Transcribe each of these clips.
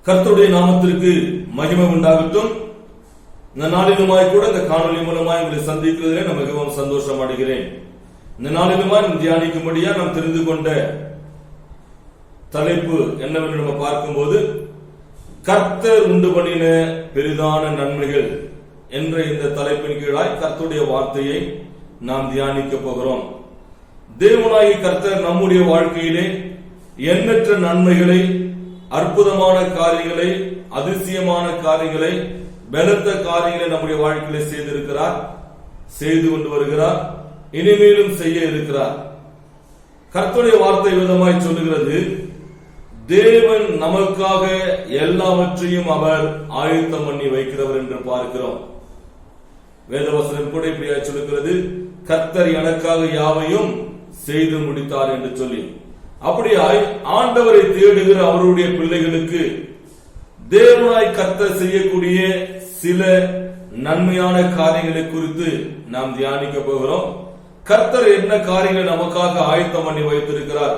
கர்த்தருடைய நாமத்திற்கு மகிமை உண்டாகட்டும். இந்த நாளிலுமாய் கூட இந்த காணொலி மூலமாய் உங்களை சந்திக்கிறதிலே நான் மிகவும் சந்தோஷம் அடைகிறேன். இந்த நாளிலுமாய் நாம் தியானிக்கும்படியா நாம் தெரிந்து கொண்ட தலைப்பு என்னவென்று நம்ம பார்க்கும்போது, கர்த்தர் உண்டு பண்ணின பெரிதான நன்மைகள் என்ற இந்த தலைப்பின் கீழாய் கர்த்தருடைய வார்த்தையை நாம் தியானிக்க போகிறோம். தேவனாகிய கர்த்தர் நம்முடைய வாழ்க்கையிலே எண்ணற்ற நன்மைகளை, அற்புதமான காரியங்களை, அதிசயமான காரியங்களை, பலத்த காரியங்களை நம்முடைய வாழ்க்கையிலே செய்திருக்கிறார், செய்து கொண்டு வருகிறார், இனிமேலும் செய்ய இருக்கிறார். கர்த்தருடைய வார்த்தை விதமாய் சொல்லுகிறது, தேவன் நமக்காக எல்லாவற்றையும் அவர் ஆயத்தம் பண்ணி வைக்கிறவர் என்று பார்க்கிறோம். வேதவசனம் கூட இப்படியாய் சொல்லுகிறது, கர்த்தர் எனக்காக யாவையும் செய்து முடித்தார் என்று சொல்லி. அப்படியாய் ஆண்டவரை தேடுகிற அவருடைய பிள்ளைகளுக்கு தேவனாய் கர்த்தர் செய்யக்கூடிய சில நன்மையான காரியங்களை குறித்து நாம் தியானிக்க போகிறோம். கர்த்தர் என்ன காரியங்களை நமக்காக ஆயத்தம் பண்ணி வைத்திருக்கிறார்,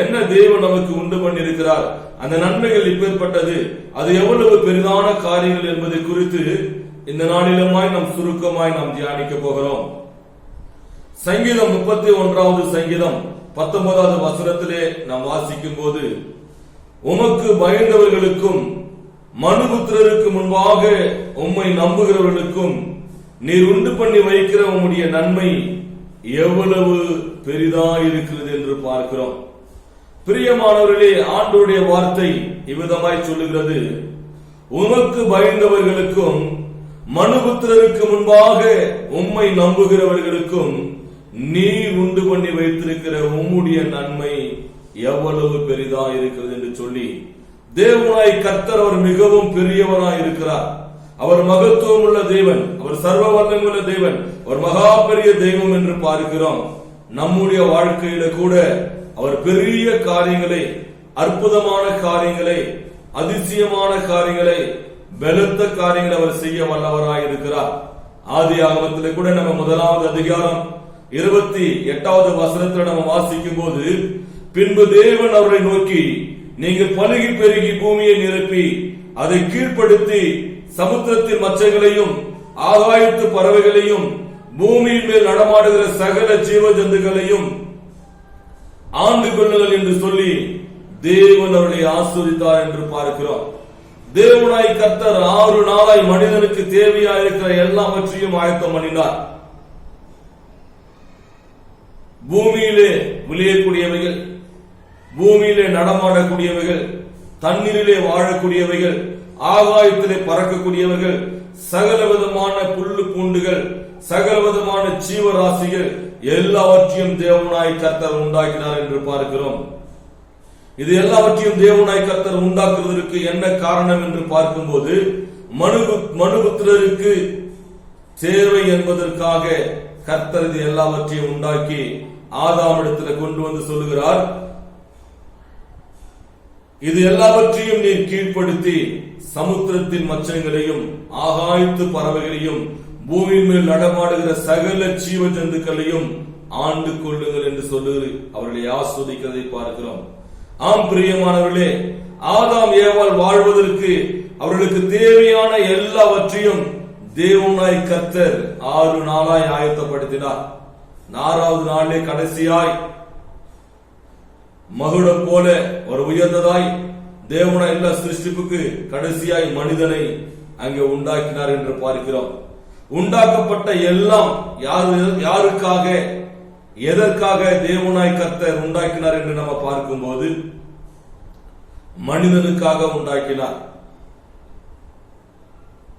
என்ன தேவன் நமக்கு உண்டு பண்ணி இருக்கிறார், அந்த நன்மைகள் இப்பேற்பட்டது, அது எவ்வளவு பெரிதான காரியங்கள் என்பதை குறித்து இந்த நாளிலுமாய் நாம் சுருக்கமாய் நாம் தியானிக்க போகிறோம். சங்கீதம் 31வது சங்கீதம் 19வது வசனத்திலே நாம் வாசிக்கும் போது, உமக்கு பயந்தவர்களுக்கும் மனுபுத்திரருக்கு முன்பாக உம்மை நம்புகிறவர்களுக்கும் நீர் உண்டு பண்ணி வைக்கிற உம்முடைய நன்மை எவ்வளவு பெரிதா இருக்கிறது என்று பார்க்கிறோம். பிரியமானவர்களே, ஆண்டவருடைய வார்த்தை இவ்விதமாய் சொல்லுகிறது, உமக்கு பயந்தவர்களுக்கும் மனுபுத்திரருக்கு முன்பாக உம்மை நம்புகிறவர்களுக்கும் நீர் உண்டு பண்ணி வைத்திருக்கிற உம்முடைய நன்மை எவ்வளவு பெரிதா இருக்கிறது என்று சொல்லி, தேவனாய் கர்த்தர் அவர் மிகவும் பெரியவராய் இருக்கிறார். அவர் மகத்துவம் உள்ள தேவன், அவர் சர்வ வல்லமையுள்ள தேவன், அவர் மகா பெரிய தெய்வம் என்று பார்க்கிறோம். நம்முடைய வாழ்க்கையில கூட அவர் பெரிய காரியங்களை, அற்புதமான காரியங்களை, அதிசயமான காரியங்களை, பலத்த காரியங்களை அவர் செய்ய வல்லவராய் இருக்கிறார். ஆதி ஆகமத்திலே கூட நம்ம 1வது அதிகாரம் 28வது வசனத்தில் நம்ம வாசிக்கும் போது, பின்பு தேவன் அவரை நோக்கி, நீங்கள் பலுகி பெருகி பூமியை நிரப்பி அதை கீழ்ப்படுத்தி சமுத்திரத்தின் மச்சங்களையும் ஆகாயத்து பறவைகளையும் பூமியின் மேல் நடமாடுகிற சகல ஜீவ ஜந்துக்களையும் ஆண்டு கொள்ளுங்கள் என்று சொல்லி தேவன் அவர்களை ஆசீர்வதித்தார் என்று பார்க்கிறோம். தேவனாய் கர்த்தர் 6 நாளாய் மனிதனுக்கு தேவையாயிருக்கிற எல்லாவற்றையும் ஆயத்தம் பண்ணினார். பூமியிலே விளையக்கூடியவைகள், பூமியிலே நடமாடக்கூடியவைகள், தண்ணீரிலே வாழக்கூடியவைகள், ஆகாயத்திலே பறக்கக்கூடியவர்கள், சகல விதமான புல்லு பூண்டுகள், சகல விதமான ஜீவராசிகள் எல்லாவற்றையும் தேவனாய் கர்த்தர் உண்டாக்கினார் என்று பார்க்கிறோம். இது எல்லாவற்றையும் தேவனாய் கர்த்தர் உண்டாக்குவதற்கு என்ன காரணம் என்று பார்க்கும்போது, மனுபுத்திரருக்கு தேவை என்பதற்காக கர்த்தர் இது எல்லாவற்றையும் உண்டாக்கி ஆதாமிடத்தில் கொண்டு வந்து சொல்லுகிறார், இது எல்லாவற்றையும் நீர் கீழ்ப்படுத்தி சமுத்திரத்தின் மச்சங்களையும் ஆகாயத்து பறவைகளையும் பூமியின் மேல் நடமாடுகிற சகல ஜீவ ஜந்துக்களையும் ஆண்டு கொள்ளுங்கள் என்று சொல்லி அவர்களை ஆஸ்வதிக்கிறதை பார்க்கிறோம். ஆம் பிரியமானவர்களே, ஆதாம் ஏவாள் வாழ்வதற்கு அவர்களுக்கு தேவையான எல்லாவற்றையும் தேவனாய் கர்த்தர் 6 நாளாய் ஆயத்தப்படுத்தினார். 4வது நாளே கடைசியாய் மகுடம் போல ஒரு உயர்ந்ததாய் தேவனாய் எல்லா சிருஷ்டிப்புக்கு கடைசியாய் மனிதனை அங்கே உண்டாக்கினார் என்று பார்க்கிறோம். உண்டாக்கப்பட்ட எல்லாம் யாருக்காக, எதற்காக தேவனாய் கர்த்தர் உண்டாக்கினார் என்று நம்ம பார்க்கும்போது, மனிதனுக்காக உண்டாக்கினார்.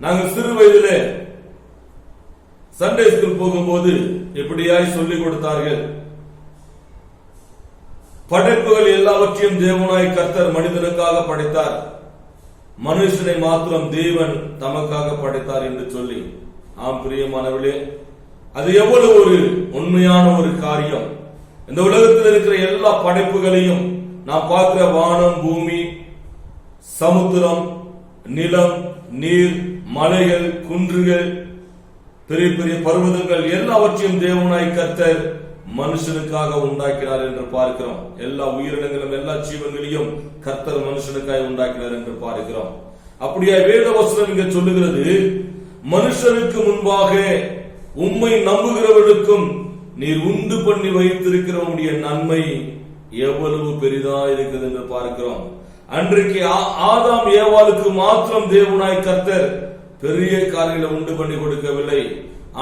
நாங்கள் சிறு வயதிலே சண்டே ஸ்கூல் போகும்போது எப்படியாய் சொல்லிக் கொடுத்தார்கள், படைப்புகள் எல்லாவற்றையும் தேவனாய் கர்த்தர் மனிதனுக்காக படைத்தார், மனுஷனை மாத்திரம் தேவன் தமக்காக படைத்தார் என்று சொல்லி. ஆம் பிரியமானவர்களே, அது எவ்வளவு ஒரு உண்மையான ஒரு காரியம். இந்த உலகத்தில் இருக்கிற எல்லா படைப்புகளையும் நாம் பார்க்கிற வானம், பூமி, சமுத்திரம், நிலம், நீர், மலைகள், குன்றுகள், பெரிய பெரிய பர்வதங்கள் எல்லாவற்றையும் தேவனாய் கர்த்தர் மனுஷனுக்காக உண்டாக்கினார் என்று பார்க்கிறோம். எல்லா உயிரினங்களும் எல்லா ஜீவன்களையும் கர்த்தர் மனுஷனுக்காக உண்டாக்கினார் என்று பார்க்கிறோம். அப்படியே வேத வசனம் இங்க சொல்லுகிறது, மனுஷனுக்கு முன்பாக உம்மை நம்புகிறவர்களுக்கும் நீர் உண்டு பண்ணி வைத்திருக்கிற உம்முடைய நன்மை எவ்வளவு பெரிதா இருக்குது என்று பார்க்கிறோம். அன்றைக்கு ஆதாம் ஏவாளுக்கு மாத்திரம் தேவனாய் கர்த்தர் பெரிய காரியங்களை உண்டு பண்ணி கொடுக்கவில்லை.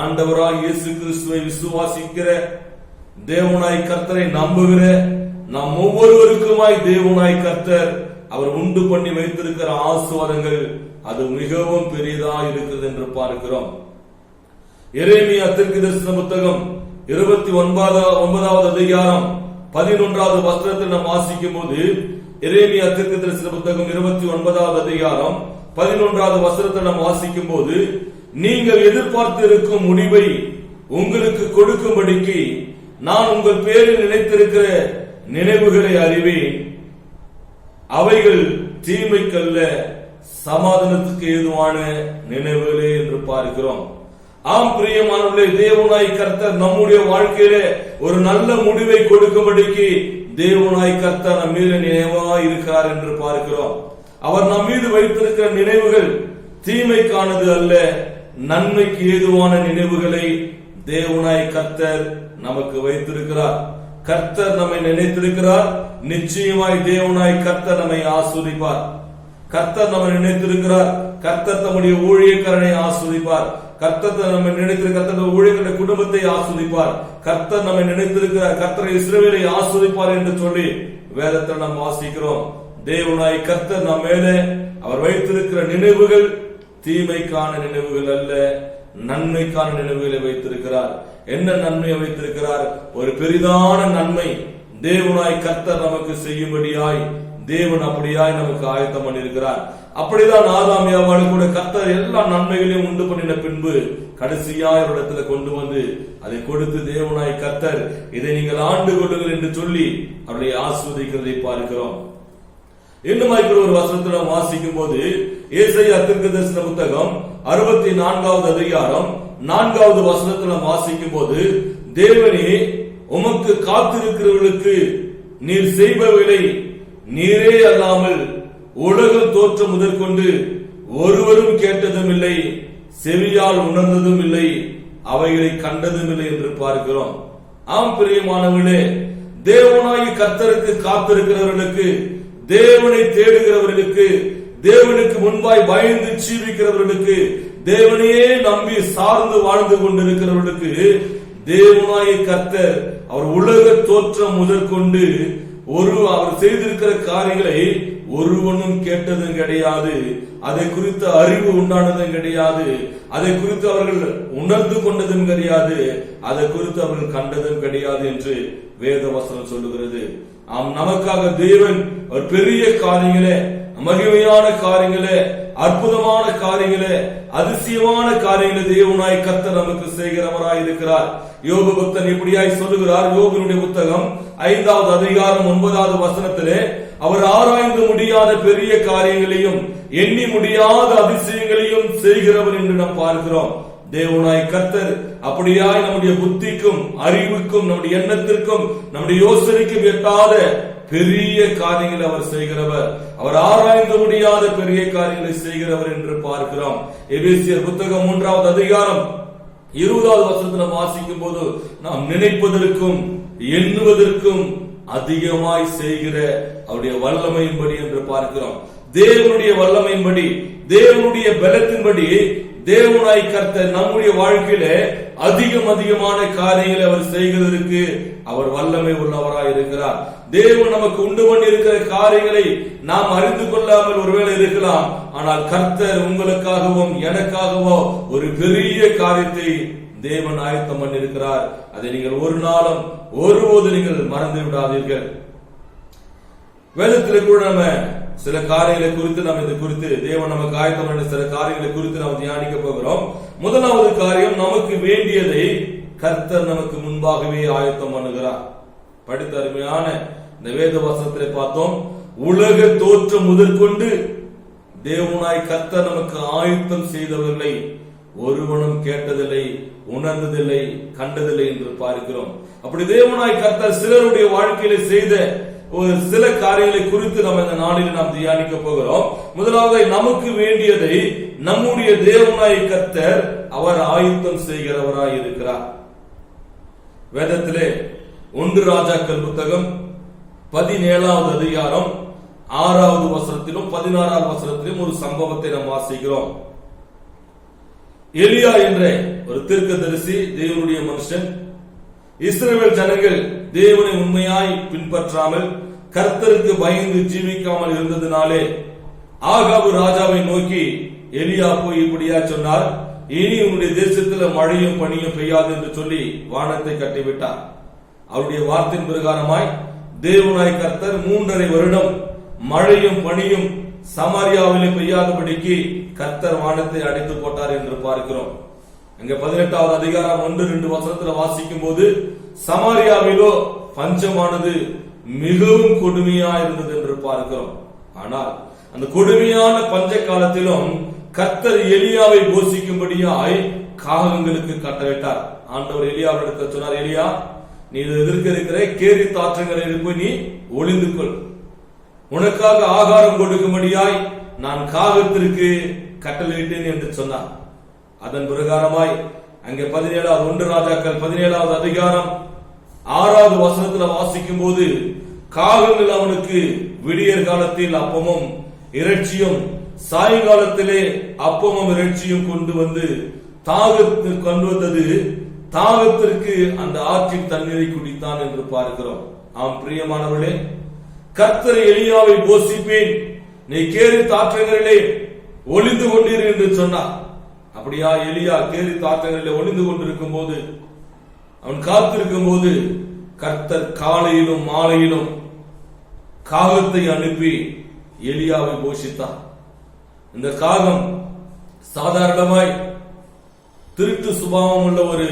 ஆண்டவராய் இயேசு கிறிஸ்துவை விசுவாசிக்கிற தேவனாய் கர்த்தரை நம்புகிற நாம் ஒவ்வொருவருக்குமாய் தேவனாய் கர்த்தர் அவர் உண்டு பண்ணி வைத்திருக்கிற ஆசீர்வாதங்கள் அது மிகவும் பெரியதா இருக்கிறது என்று பார்க்கிறோம். எரேமியா தீர்க்கதரிசன புத்தகம் 29வது அதிகாரம் 11வது வசனத்தில் நாம் வாசிக்கும் போது, எரேமியா தீர்க்கதரிசன புத்தகம் 29வது அதிகாரம் 11வது வசனத்தில் நாம் வாசிக்கும் போது, நீங்கள் எதிர்பார்த்து இருக்கும் முடிவை உங்களுக்கு கொடுக்கும்படிக்கு நான் உங்கள் பேரில் நினைத்திருக்கிற நினைவுகளை அறிவேன், அவைகள் தீமைக்கல்ல சமாதானத்துக்கு ஏதுவான நினைவுகளே என்று பார்க்கிறோம். ஆம் பிரியமானவர்களே, தேவனாய் கர்த்தர் நம்முடைய வாழ்க்கையில ஒரு நல்ல முடிவை கொடுக்கும்படிக்கு தேவனாய் கர்த்தர் நம் மீது நினைவா இருக்கிறார் என்று பார்க்கிறோம். அவர் நம் மீது வைத்திருக்கிற நினைவுகள் தீமைக்கானது அல்ல, நன்மைக்கு ஏதுவான நினைவுகளை தேவனாய் கர்த்தர் நமக்கு வைத்திருக்கிறார். கர்த்தர் நம்மை நினைத்திருக்கிறார். நிச்சயமாய் தேவனாய் கர்த்தர் நம்மை ஆசீர்வதிப்பார். கர்த்தர் நம்மை நினைத்திருக்கிறார். கர்த்தர் தம்முடைய ஊழியக்காரனை ஆசீர்வதிப்பார். கர்த்தர் நம்மை நினைத்திருக்கிற ஊழியர்களுடைய குடும்பத்தை ஆசீர்வதிப்பார். கர்த்தர் நம்மை நினைத்திருக்கிறார். கர்த்தர் இஸ்ரவேலை ஆசீர்வதிப்பார் என்று சொல்லி வேதத்தை நாம் வாசிக்கிறோம். தேவனாய் கர்த்தர் நம் மேலே அவர் வைத்திருக்கிற நினைவுகள் தீமைக்கான நினைவுகள் அல்ல, நன்மைக்கான நினைவுகளை வைத்திருக்கிறார். என்ன நன்மையை வைத்திருக்கிறார்? ஒரு பெரிதான நன்மை தேவனாய் கர்த்தர் நமக்கு செய்யும்படியாய் தேவன் அப்படியாய் நமக்கு ஆயத்தம் பண்ணியிருக்கிறார். அப்படிதான் ஆதாம் ஏவாளு கூட கர்த்தர் எல்லா நன்மைகளையும் உண்டு பண்ணின பின்பு கடைசியாய் ஒரு இடத்துல கொண்டு வந்து அதை கொடுத்து தேவனாய் கர்த்தர் இதை நீங்கள் ஆண்டு கொள்ளுங்கள் என்று சொல்லி அவர்களை ஆசீர்வதிக்கிறதை பார்க்கிறோம். இன்னும் ஒரு வசனத்தில் வாசிக்கும் போது, ஏசாயா தீர்க்கதரிசன புத்தகம் 64வது அதிகாரம் 4வது வசனத்தில் வாசிக்கும் போது, தேவனே உமக்கு காத்திருக்கிறவர்களுக்கு நீர் செய்பவைகளை நீரே அல்லாமல் உலகம் தோற்றம் முதற்கொண்டு ஒருவரும் கேட்டதும் இல்லை, செவியால் உணர்ந்ததும் இல்லை, அவைகளை கண்டதும் இல்லை என்று பார்க்கிறோம். ஆம் பிரியமானவர்களே, தேவனாய் கர்த்தருக்கு காத்திருக்கிறவர்களுக்கு, தேவனை தேடுகிறவர்களுக்கு, தேவனுக்கு முன்பாய் பயந்து ஜீவிக்கிறவர்களுக்கு, தேவனையே நம்பி சார்ந்து வாழ்ந்து கொண்டிருக்கிறவர்களுக்கு தேவனாய கர்த்தர் அவர் உலக தோற்றம் முதற்கொண்டு அவர் செய்திருக்கிற காரியங்களை ஒருவனும் கேட்டதும் கிடையாது, அதை குறித்த அறிவு உண்டானதும் கிடையாது, அதை குறித்து அவர்கள் உணர்ந்து கொண்டதும் கிடையாது, அதை குறித்து அவர்கள் கண்டதும் கிடையாது என்று வேத வசனம் சொல்லுகிறது. நமக்காக தேவன் ஒரு பெரிய காரியங்களே, மகிமையான காரியங்களே, அற்புதமான காரியங்களே, அதிசயமான காரியங்களை தேவனாய் கர்த்தர் நமக்கு செய்கிறவராய் இருக்கிறார். யோபு பக்தன் இப்படியாய் சொல்லுகிறார். யோபுடைய புத்தகம் 5வது அதிகாரம் 9வது வசனத்திலே, அவர் ஆராய்ந்து முடியாத பெரிய காரியங்களையும் எண்ணி முடியாத அதிசயங்களையும் செய்கிறவர் என்று நாம் பார்க்கிறோம். தேவனாய் கர்த்தர் அப்படியாய் நம்முடைய புத்திக்கும் அறிவுக்கும் நம்முடைய எண்ணத்திற்கும் நம்முடைய யோசனைக்கும் எட்டாத பெரிய காரியங்களை அவர் செய்கிறவர். அவர் ஆராய்ந்து முடியாத பெரிய காரியங்களை செய்கிறவர் என்று பார்க்கிறோம். எபேசியர் புத்தகம் 3வது அதிகாரம் 20வது வசனத்தில் வாசிக்கும் போது, நாம் நினைப்பதற்கும் எண்ணுவதற்கும் அதிகமாய் செய்கிற அவருடைய வல்லமையின்படி என்று பார்க்கிறோம். தேவனுடைய வல்லமையின்படி, தேவனுடைய பலத்தின்படி தேவனாய் கர்த்தர் நம்முடைய வாழ்க்கையில அதிகமான காரியங்களை அவர் செய்கிறதற்கு அவர் வல்லமை உள்ளவராய் இருக்கிறார். தேவன் நமக்கு உண்டு பண்ணி இருக்கிற காரியங்களை நாம் அறிந்து கொள்ளாமல் ஒருவேளை இருக்கலாம். ஆனால் கர்த்தர் உங்களுக்காகவும் எனக்காகவோ ஒரு பெரிய காரியத்தை தேவன் ஆயத்தம் பண்ணியிருக்கிறார். அதை நீங்கள் ஒரு நாளும் ஒருபோது நீங்கள் மறந்து விடாதீர்கள். வேதத்தில் கூட நம்ம சில காரியங்களை குறித்து நாம் இது குறித்து தேவன் நமக்கு ஆயத்தம் பண்ண சில காரியங்களை குறித்து நாம் தியானிக்க போகிறோம். முதலாவது காரியம், நமக்கு வேண்டியதை கர்த்தர் நமக்கு முன்பாகவே ஆயத்தம் பண்ணுகிறார். படித்த அருமையான இந்த வேத வசனத்திலே பார்த்தோம், உலக தோற்றம் முதற்கொண்டு தேவனாய் கர்த்தர் நமக்கு ஆயத்தம் செய்தவர்களை ஒருவனும் கேட்டதில்லை, உணர்ந்ததில்லை, கண்டதில்லை என்று பார்க்கிறோம். அப்படி தேவனாய் கர்த்தர் சிலருடைய வாழ்க்கையில செய்த ஒரு சில காரியங்களை குறித்து நம்ம இந்த நாளில் நாம் தியானிக்க போகிறோம். முதலாவது, நமக்கு வேண்டியதை நம்முடைய தேவனாய் கர்த்தர் அவர் ஆயுத்தம் செய்கிறவராய் இருக்கிறார். வேதத்திலே 1 ராஜாக்கள் புத்தகம் 17வது அதிகாரம் 6வது வசனத்திலும் 16வது வசனத்திலும் ஒரு சம்பவத்தை நாம் வாசிக்கிறோம். எலியா என்ற ஒரு தீர்க்கதரிசி, தேவனுடைய மனுஷன், இஸ்ரவேல் ஜனங்கள் தேவனை உண்மையாய் பின்பற்றாமல் கர்த்தருக்கு பயந்து ஜீவிக்காமல் இருந்ததினாலே ஆகாபு ராஜாவை நோக்கி எலியா போய் இப்படியா சொன்னார், இனி உன்னுடைய தேசத்தில் மழையும் பனியும் பெய்யாது என்று சொல்லி வானத்தை கட்டிவிட்டார். அவருடைய வார்த்தையின் பிரகாரமாய் தேவனாய் கர்த்தர் 3.5 வருடம் மழையும் பனியும் சமாரியாவிலே பெய்யாதபடிக்கு கர்த்தர் வானத்தை அடைத்து போட்டார் என்று பார்க்கிறோம். அங்க 18வது அதிகாரம் 1-2 வசனத்தில் வாசிக்கும் போது சமாரியாவிலோ பஞ்சமானது மிகவும் கொடுமையா இருந்தது என்று பார்க்கிறோம். ஆனால் அந்த கொடுமையான பஞ்ச காலத்திலும் கர்த்தர் எலியாவை போஷிக்கும்படியாய் காகங்களுக்கு கட்டளையிட்டார். ஆண்டவர் எலியாவிடத்தில் சொன்னார், எலியா, நீ எதிர்க்க இருக்கிற கேரி தாற்றங்களில் போய் நீ ஒளிந்து கொள், உனக்காக ஆகாரம் கொடுக்கும்படியாய் நான் காகத்திற்கு கட்டளையிட்டேன் என்று சொன்னார். அதன் பிரகாரமாய் அங்கே 1 ராஜாக்கள் 17வது அதிகாரம் 6வது வசனத்தில் வாசிக்கும் போது காகங்கள் அவனுக்கு விடியற் காலத்தில் அப்பமும் இறைச்சியும் சாயங்காலத்திலே அப்பமும் இறைச்சியும் கொண்டு வந்து கொண்டு வந்தது தாகத்திற்கு அந்த ஆற்றின் தண்ணீரை குடித்தான் என்று பார்க்கிறோம். ஆம் பிரியமானவர்களே, கர்த்தர் எலியாவை போஷிப்பேன், நீ கேரி தாற்றங்களிலே ஒளிந்து கொண்டீர் என்று சொன்னார். அப்படியா எலியா கேரி தாற்றங்களிலே ஒளிந்து கொண்டிருக்கும் போது, அவன் காத்திருக்கும் போது கர்த்தர் காலையிலும் மாலையிலும் காகத்தை அனுப்பி எலியாவை போஷித்தார். இந்த காகம் சாதாரணமாய் திருட்டு சுபாவம் உள்ள ஒரு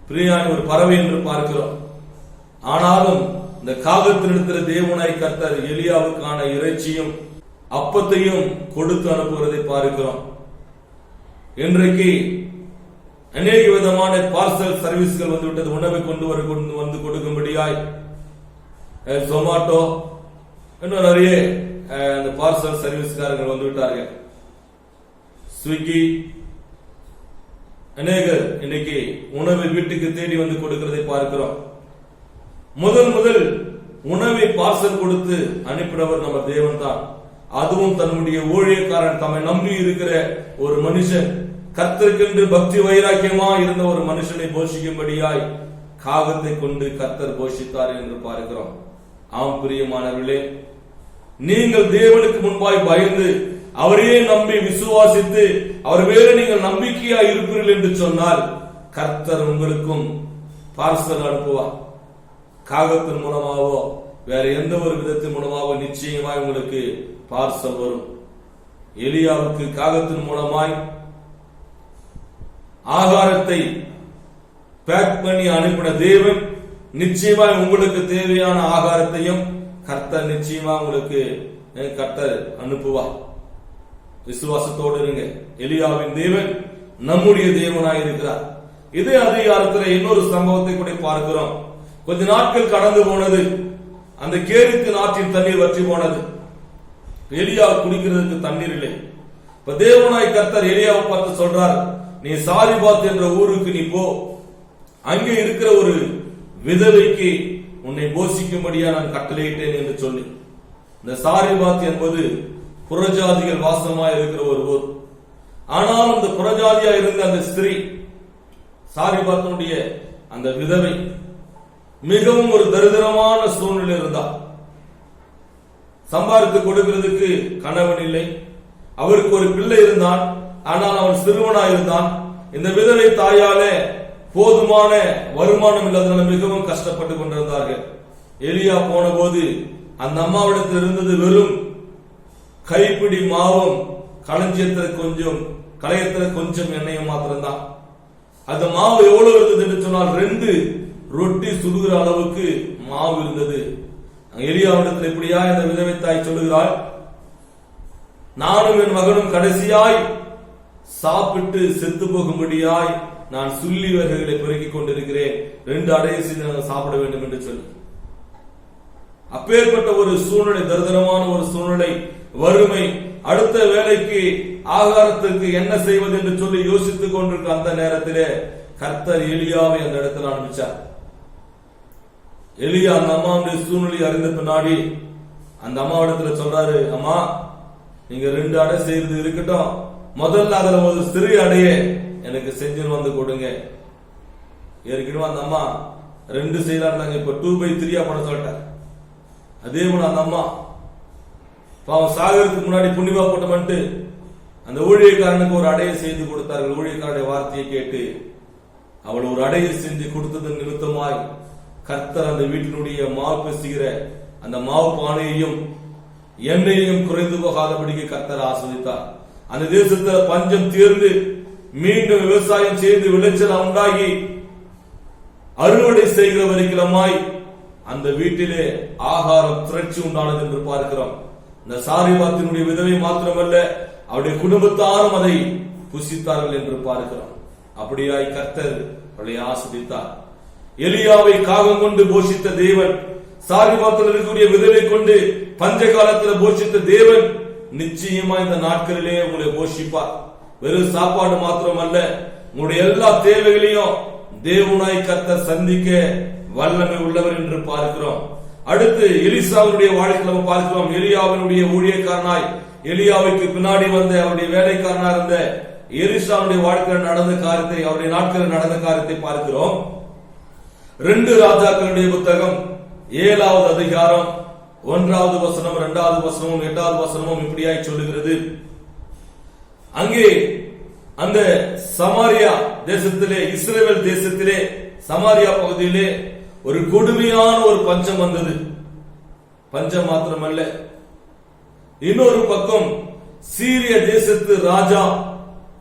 பிரியாணி, ஒரு பறவை என்று பார்க்கிறோம். ஆனாலும் இந்த காகத்தினிடத்தில் தேவனாய் கர்த்தர் எலியாவுக்கான இறைச்சியும் அப்பத்தையும் கொடுத்து அனுப்புவதை பார்க்கிறோம். இன்றைக்கு அநேக விதமான பார்சல் சர்வீஸ்கள் வந்துவிட்டது. உணவை கொண்டு வந்து கொடுக்கும்படியாய் ஜொமாட்டோ இன்னும் நிறைய அந்த பார்சல் சர்வீஸ்காரர்கள் வந்து விட்டார்கள். ஸ்விக்கி, அநேகர் இன்னைக்கு உணவை வீட்டுக்கு தேடி வந்து கொடுக்கிறதை பார்க்கிறோம். முதல் உணவை பார்சல் கொடுத்து அனுப்பினவர் நம்ம தேவன் தான். அதுவும் தன்னுடைய ஊழியக்காரன், தம்மை நம்பி இருக்கிற ஒரு மனுஷன், கர்த்தருக்கென்று பக்தி வைராக்கியமா இருந்த ஒரு மனுஷனை போஷிக்கும்படியாய் காகத்தை கொண்டு கர்த்தர் போஷித்தார் என்று பார்க்கிறோம். ஆம் பிரியமானவர்களே, நீங்கள் தேவனுக்கு முன்பாய் பயந்து அவரையே நம்பி விசுவாசித்து அவர் மேல நீங்கள் நம்பிக்கையா இருப்பீர்கள் என்று சொன்னால் கர்த்தர் உங்களுக்கும் பார்சல் அனுப்புவார். காகத்தின் மூலமாவோ வேற எந்த ஒரு விதத்தின் மூலமாவோ நிச்சயமாய் உங்களுக்கு பார்சல் வரும். எலியாவுக்கு காகத்தின் மூலமாய் ஆகாரத்தை பேக் பண்ணி அனுப்பின தேவன் நிச்சயமாய் உங்களுக்கு தேவையான ஆகாரத்தையும் கர்த்தர் நிச்சயமா உங்களுக்கு கர்த்தர் அனுப்புவார். விசுவாசத்தோடு இருங்க. எலியாவின் தேவன் நம்முடைய தேவனாய் இருக்கிறார். இதே அதிகாரத்தில் இன்னொரு சம்பவத்தை கூட பார்க்கிறோம். கொஞ்ச நாட்கள் கடந்து போனது, அந்த கேரித்து நாட்டின் தண்ணீர் வற்றி போனது. எலியா குடிக்கிறதுக்கு தண்ணீர் இல்லை. இப்ப தேவனாய் கர்த்தர் எலியாவை பார்த்து சொல்றார், நீ சாரிபாத் என்ற ஊருக்கு நீ போ, அங்கே இருக்கிற ஒரு விதவைக்கு உன்னை போஷிக்கும்படியா நான் கட்டளையிட்டேன் என்று சொல்லி. இந்த சாரிபாத் என்பது புறஜாதிகள் வாசமாய் இருக்கிற ஒரு ஊர். ஆனால் அந்த புறஜாதியா இருந்த அந்த ஸ்திரீ, சாரிபாத்தினுடைய அந்த விதவை, மிகவும் ஒரு தரித்திரமான சூழ்நிலை இருந்தார். சம்பாதித்து கொடுக்கிறதுக்கு கணவன் இல்லை. அவருக்கு ஒரு பிள்ளை இருந்தான், ஆனால் அவன் சிறுவனாய் இருந்தான். இந்த விதவை தாயாலே போதுமான வருமானம் இல்லாதனால மிகவும் கஷ்டப்பட்டு கொண்டிருந்தார்கள். எலியா போன போது அந்த அம்மாவிடத்தில் இருந்தது வெறும் கைப்பிடி மாவும் களையத்துல கொஞ்சம் எண்ணெயும் மாத்திரம்தான். அந்த மாவு எவ்வளவு இருந்தது என்று சொன்னால் 2 ரொட்டி சுடுகிற அளவுக்கு மாவு இருந்தது. எலியாவிடத்தில் எப்படியா இந்த விதவை தாய் சொல்லுகிறாள், நானும் என் மகனும் கடைசியாய் சாப்பிட்டு செத்து போகும்படியாய் நான் சுள்ளி வகைகளை பெருக்கிக் கொண்டிருக்கிறேன், 2 அடையை செஞ்சு நாங்கள் சாப்பிட வேண்டும் என்று சொல்லி. அப்பேற்பட்ட ஒரு சூழ்நிலை, தரித்திரமான ஒரு சூழ்நிலை, வறுமை, அடுத்த வேலைக்கு ஆகாரத்திற்கு என்ன செய்வது என்று சொல்லி யோசித்துக் கொண்டிருக்க அந்த நேரத்திலே கர்த்தர் எலியாவை அந்த இடத்துல அனுப்பிச்சார். எலியா அந்த அம்மாவுடைய சூழ்நிலை அறிந்த பின்னாடி அந்த அம்மாவிடத்துல சொல்றாரு, அம்மா நீங்க 2 அடை செய்யறது இருக்கட்டும், முதல்ல அதுல ஒரு சிறு அடையை எனக்கு செஞ்சு வந்து கொடுங்க. ஏற்கனவே அந்த அம்மா 2 செய்யறாங்க, இப்ப 2/3 பண்ண சொல்லிட்டார். அதே போல அந்த அம்மா பாவம் சாகருக்கு முன்னாடி புண்ணியமா போட்டோம்ட்டு அந்த ஊழியக்காரனுக்கு ஒரு அடையை செய்து கொடுத்தார்கள். ஊழியக்காரனுடைய வார்த்தையை கேட்டு அவள் ஒரு அடையை செஞ்சு கொடுத்ததன் நிமித்தமாய் கர்த்தர் அந்த வீட்டினுடைய மாவு பேசுகிற அந்த மாவு பானையையும் எண்ணெயையும் குறைந்து போகாதபடிக்கு கர்த்தர் ஆஸ்வதித்தார். அந்த தேசத்தில் பஞ்சம் தீர்ந்து மீண்டும் விவசாயம் செய்து விளைச்சல் உண்டாகி அறுவடை செய்கிற வரைக்குமாய் அந்த வீட்டிலே ஆகாரம் திரட்சி உண்டானது என்று பார்க்கிறோம். இந்த சாரிபாத்தினுடைய விதவை மாத்திரமல்ல, அவருடைய குடும்பத்தாரும் அதை புசித்தார்கள் என்று பார்க்கிறோம். அப்படியாய் கர்த்தர் அவளை ஆஸ்வதித்தார். எலியாவை காகம் கொண்டு போஷித்த தேவன், சாரிபாத்தில் இருக்கக்கூடிய விதவை கொண்டு பஞ்ச காலத்தில் போஷித்த தேவன் நிச்சயமா இந்த நாட்களிலே உங்களை போஷிப்பார். வெறும் சாப்பாடு மாத்திரமல்ல, உங்களுடைய எல்லா தேவைகளையும் தேவனாய் கர்த்தர் சந்திக்க வல்லமை உள்ளவர் என்று பார்க்கிறோம். அடுத்து எலிசாவுடைய வாழ்க்கையில் நம்ம பார்க்கிறோம். எலியாவினுடைய ஊழியக்காரனாய், எலியாவுக்கு பின்னாடி வந்த அவருடைய வேலைக்காரனாக இருந்த எலிசாவுடைய வாழ்க்கையில் நடந்த காரியத்தை, அவருடைய நாட்களில் நடந்த காரியத்தை பார்க்கிறோம். 2 ராஜாக்களுடைய புத்தகம் 7வது அதிகாரம் 1வது வசனம், 2வது வசனமும் 8வது வசனமும் இப்படியாய் சொல்லுகிறது. அங்கே அந்த சமாரியா தேசத்திலே, இஸ்ரவேல் தேசத்திலே சமாரியா பகுதியிலே ஒரு கொடுமையான ஒரு பஞ்சம் வந்தது. பஞ்சம் மாத்திரமல்ல, இன்னொரு பக்கம் சீரிய தேசத்து ராஜா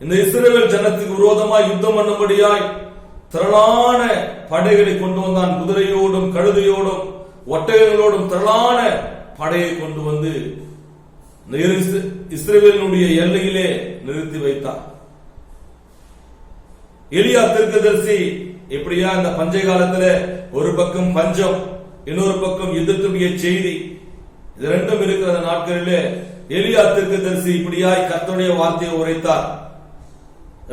இந்த இஸ்ரவேல் ஜனத்துக்கு விரோதமாய் யுத்தம் பண்ணும்படியாய் திரளான படைகளை கொண்டு வந்தான். குதிரையோடும் கழுதையோடும் ஒட்டகங்களோடும் திரளான படையை கொண்டு வந்து இஸ்ரவேலினுடைய எல்லையிலே நிறுத்தி வைத்தார். எலியா தீர்க்கதரிசி எப்படியா இந்த பஞ்ச காலத்துல ஒரு பக்கம் பஞ்சம், இன்னொரு பக்கம் யுத்தத்துடைய செய்தி, இது ரெண்டும் இருக்கிற நாட்களிலே எலியா தீர்க்கதரிசி இப்படியாய் கர்த்தருடைய வார்த்தையை உரைத்தார்.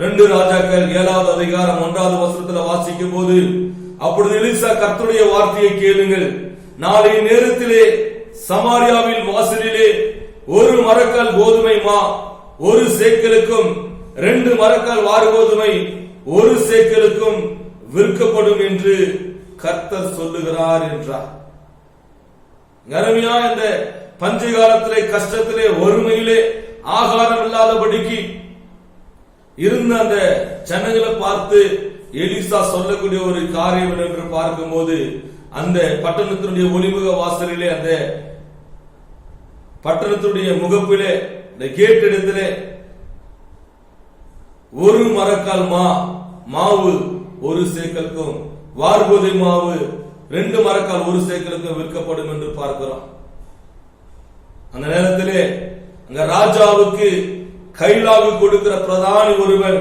2 ராஜாக்கள் 7வது அதிகாரம் 1வது வசனத்தில் வாசிக்கும் போது, அப்பொழுது எலிசா கர்த்தருடைய வார்த்தையை கேளுங்கள், நாளைய நேரத்திலே சமாரியாவில் வாசலிலே 1 மரக்கால் கோதுமை மா 1 சேக்கலுக்கும் 2 மரக்கால் வாறு கோதுமை 1 சேக்கலுக்கும் விற்கப்படும் என்று கர்த்தர் சொல்லுகிறார் என்றார். அருமையா இந்த பஞ்ச காலத்திலே, கஷ்டத்திலே, வறுமையிலே, ஆகாரம் இல்லாதபடிக்கு இருந்த அந்த ஜனங்களை பார்த்து எலிசா சொல்லக்கூடிய ஒரு காரியம் என்று பார்க்கும்போது, அந்த பட்டணத்தினுடைய ஒளிமுக வாசலிலே, அந்த பட்டணத்துடைய முகப்பிலே, இந்த கேட் இடத்திலே 1 மரக்கால் மாவு 1 சேக்கலுக்கும் வார்கோதை மாவு 2 மரக்கால் 1 சேக்கலுக்கும் விற்கப்படும் என்று பார்க்கிறோம். அந்த நேரத்திலே அங்க ராஜாவுக்கு கைலாகு கொடுக்கிற பிரதானி ஒருவன்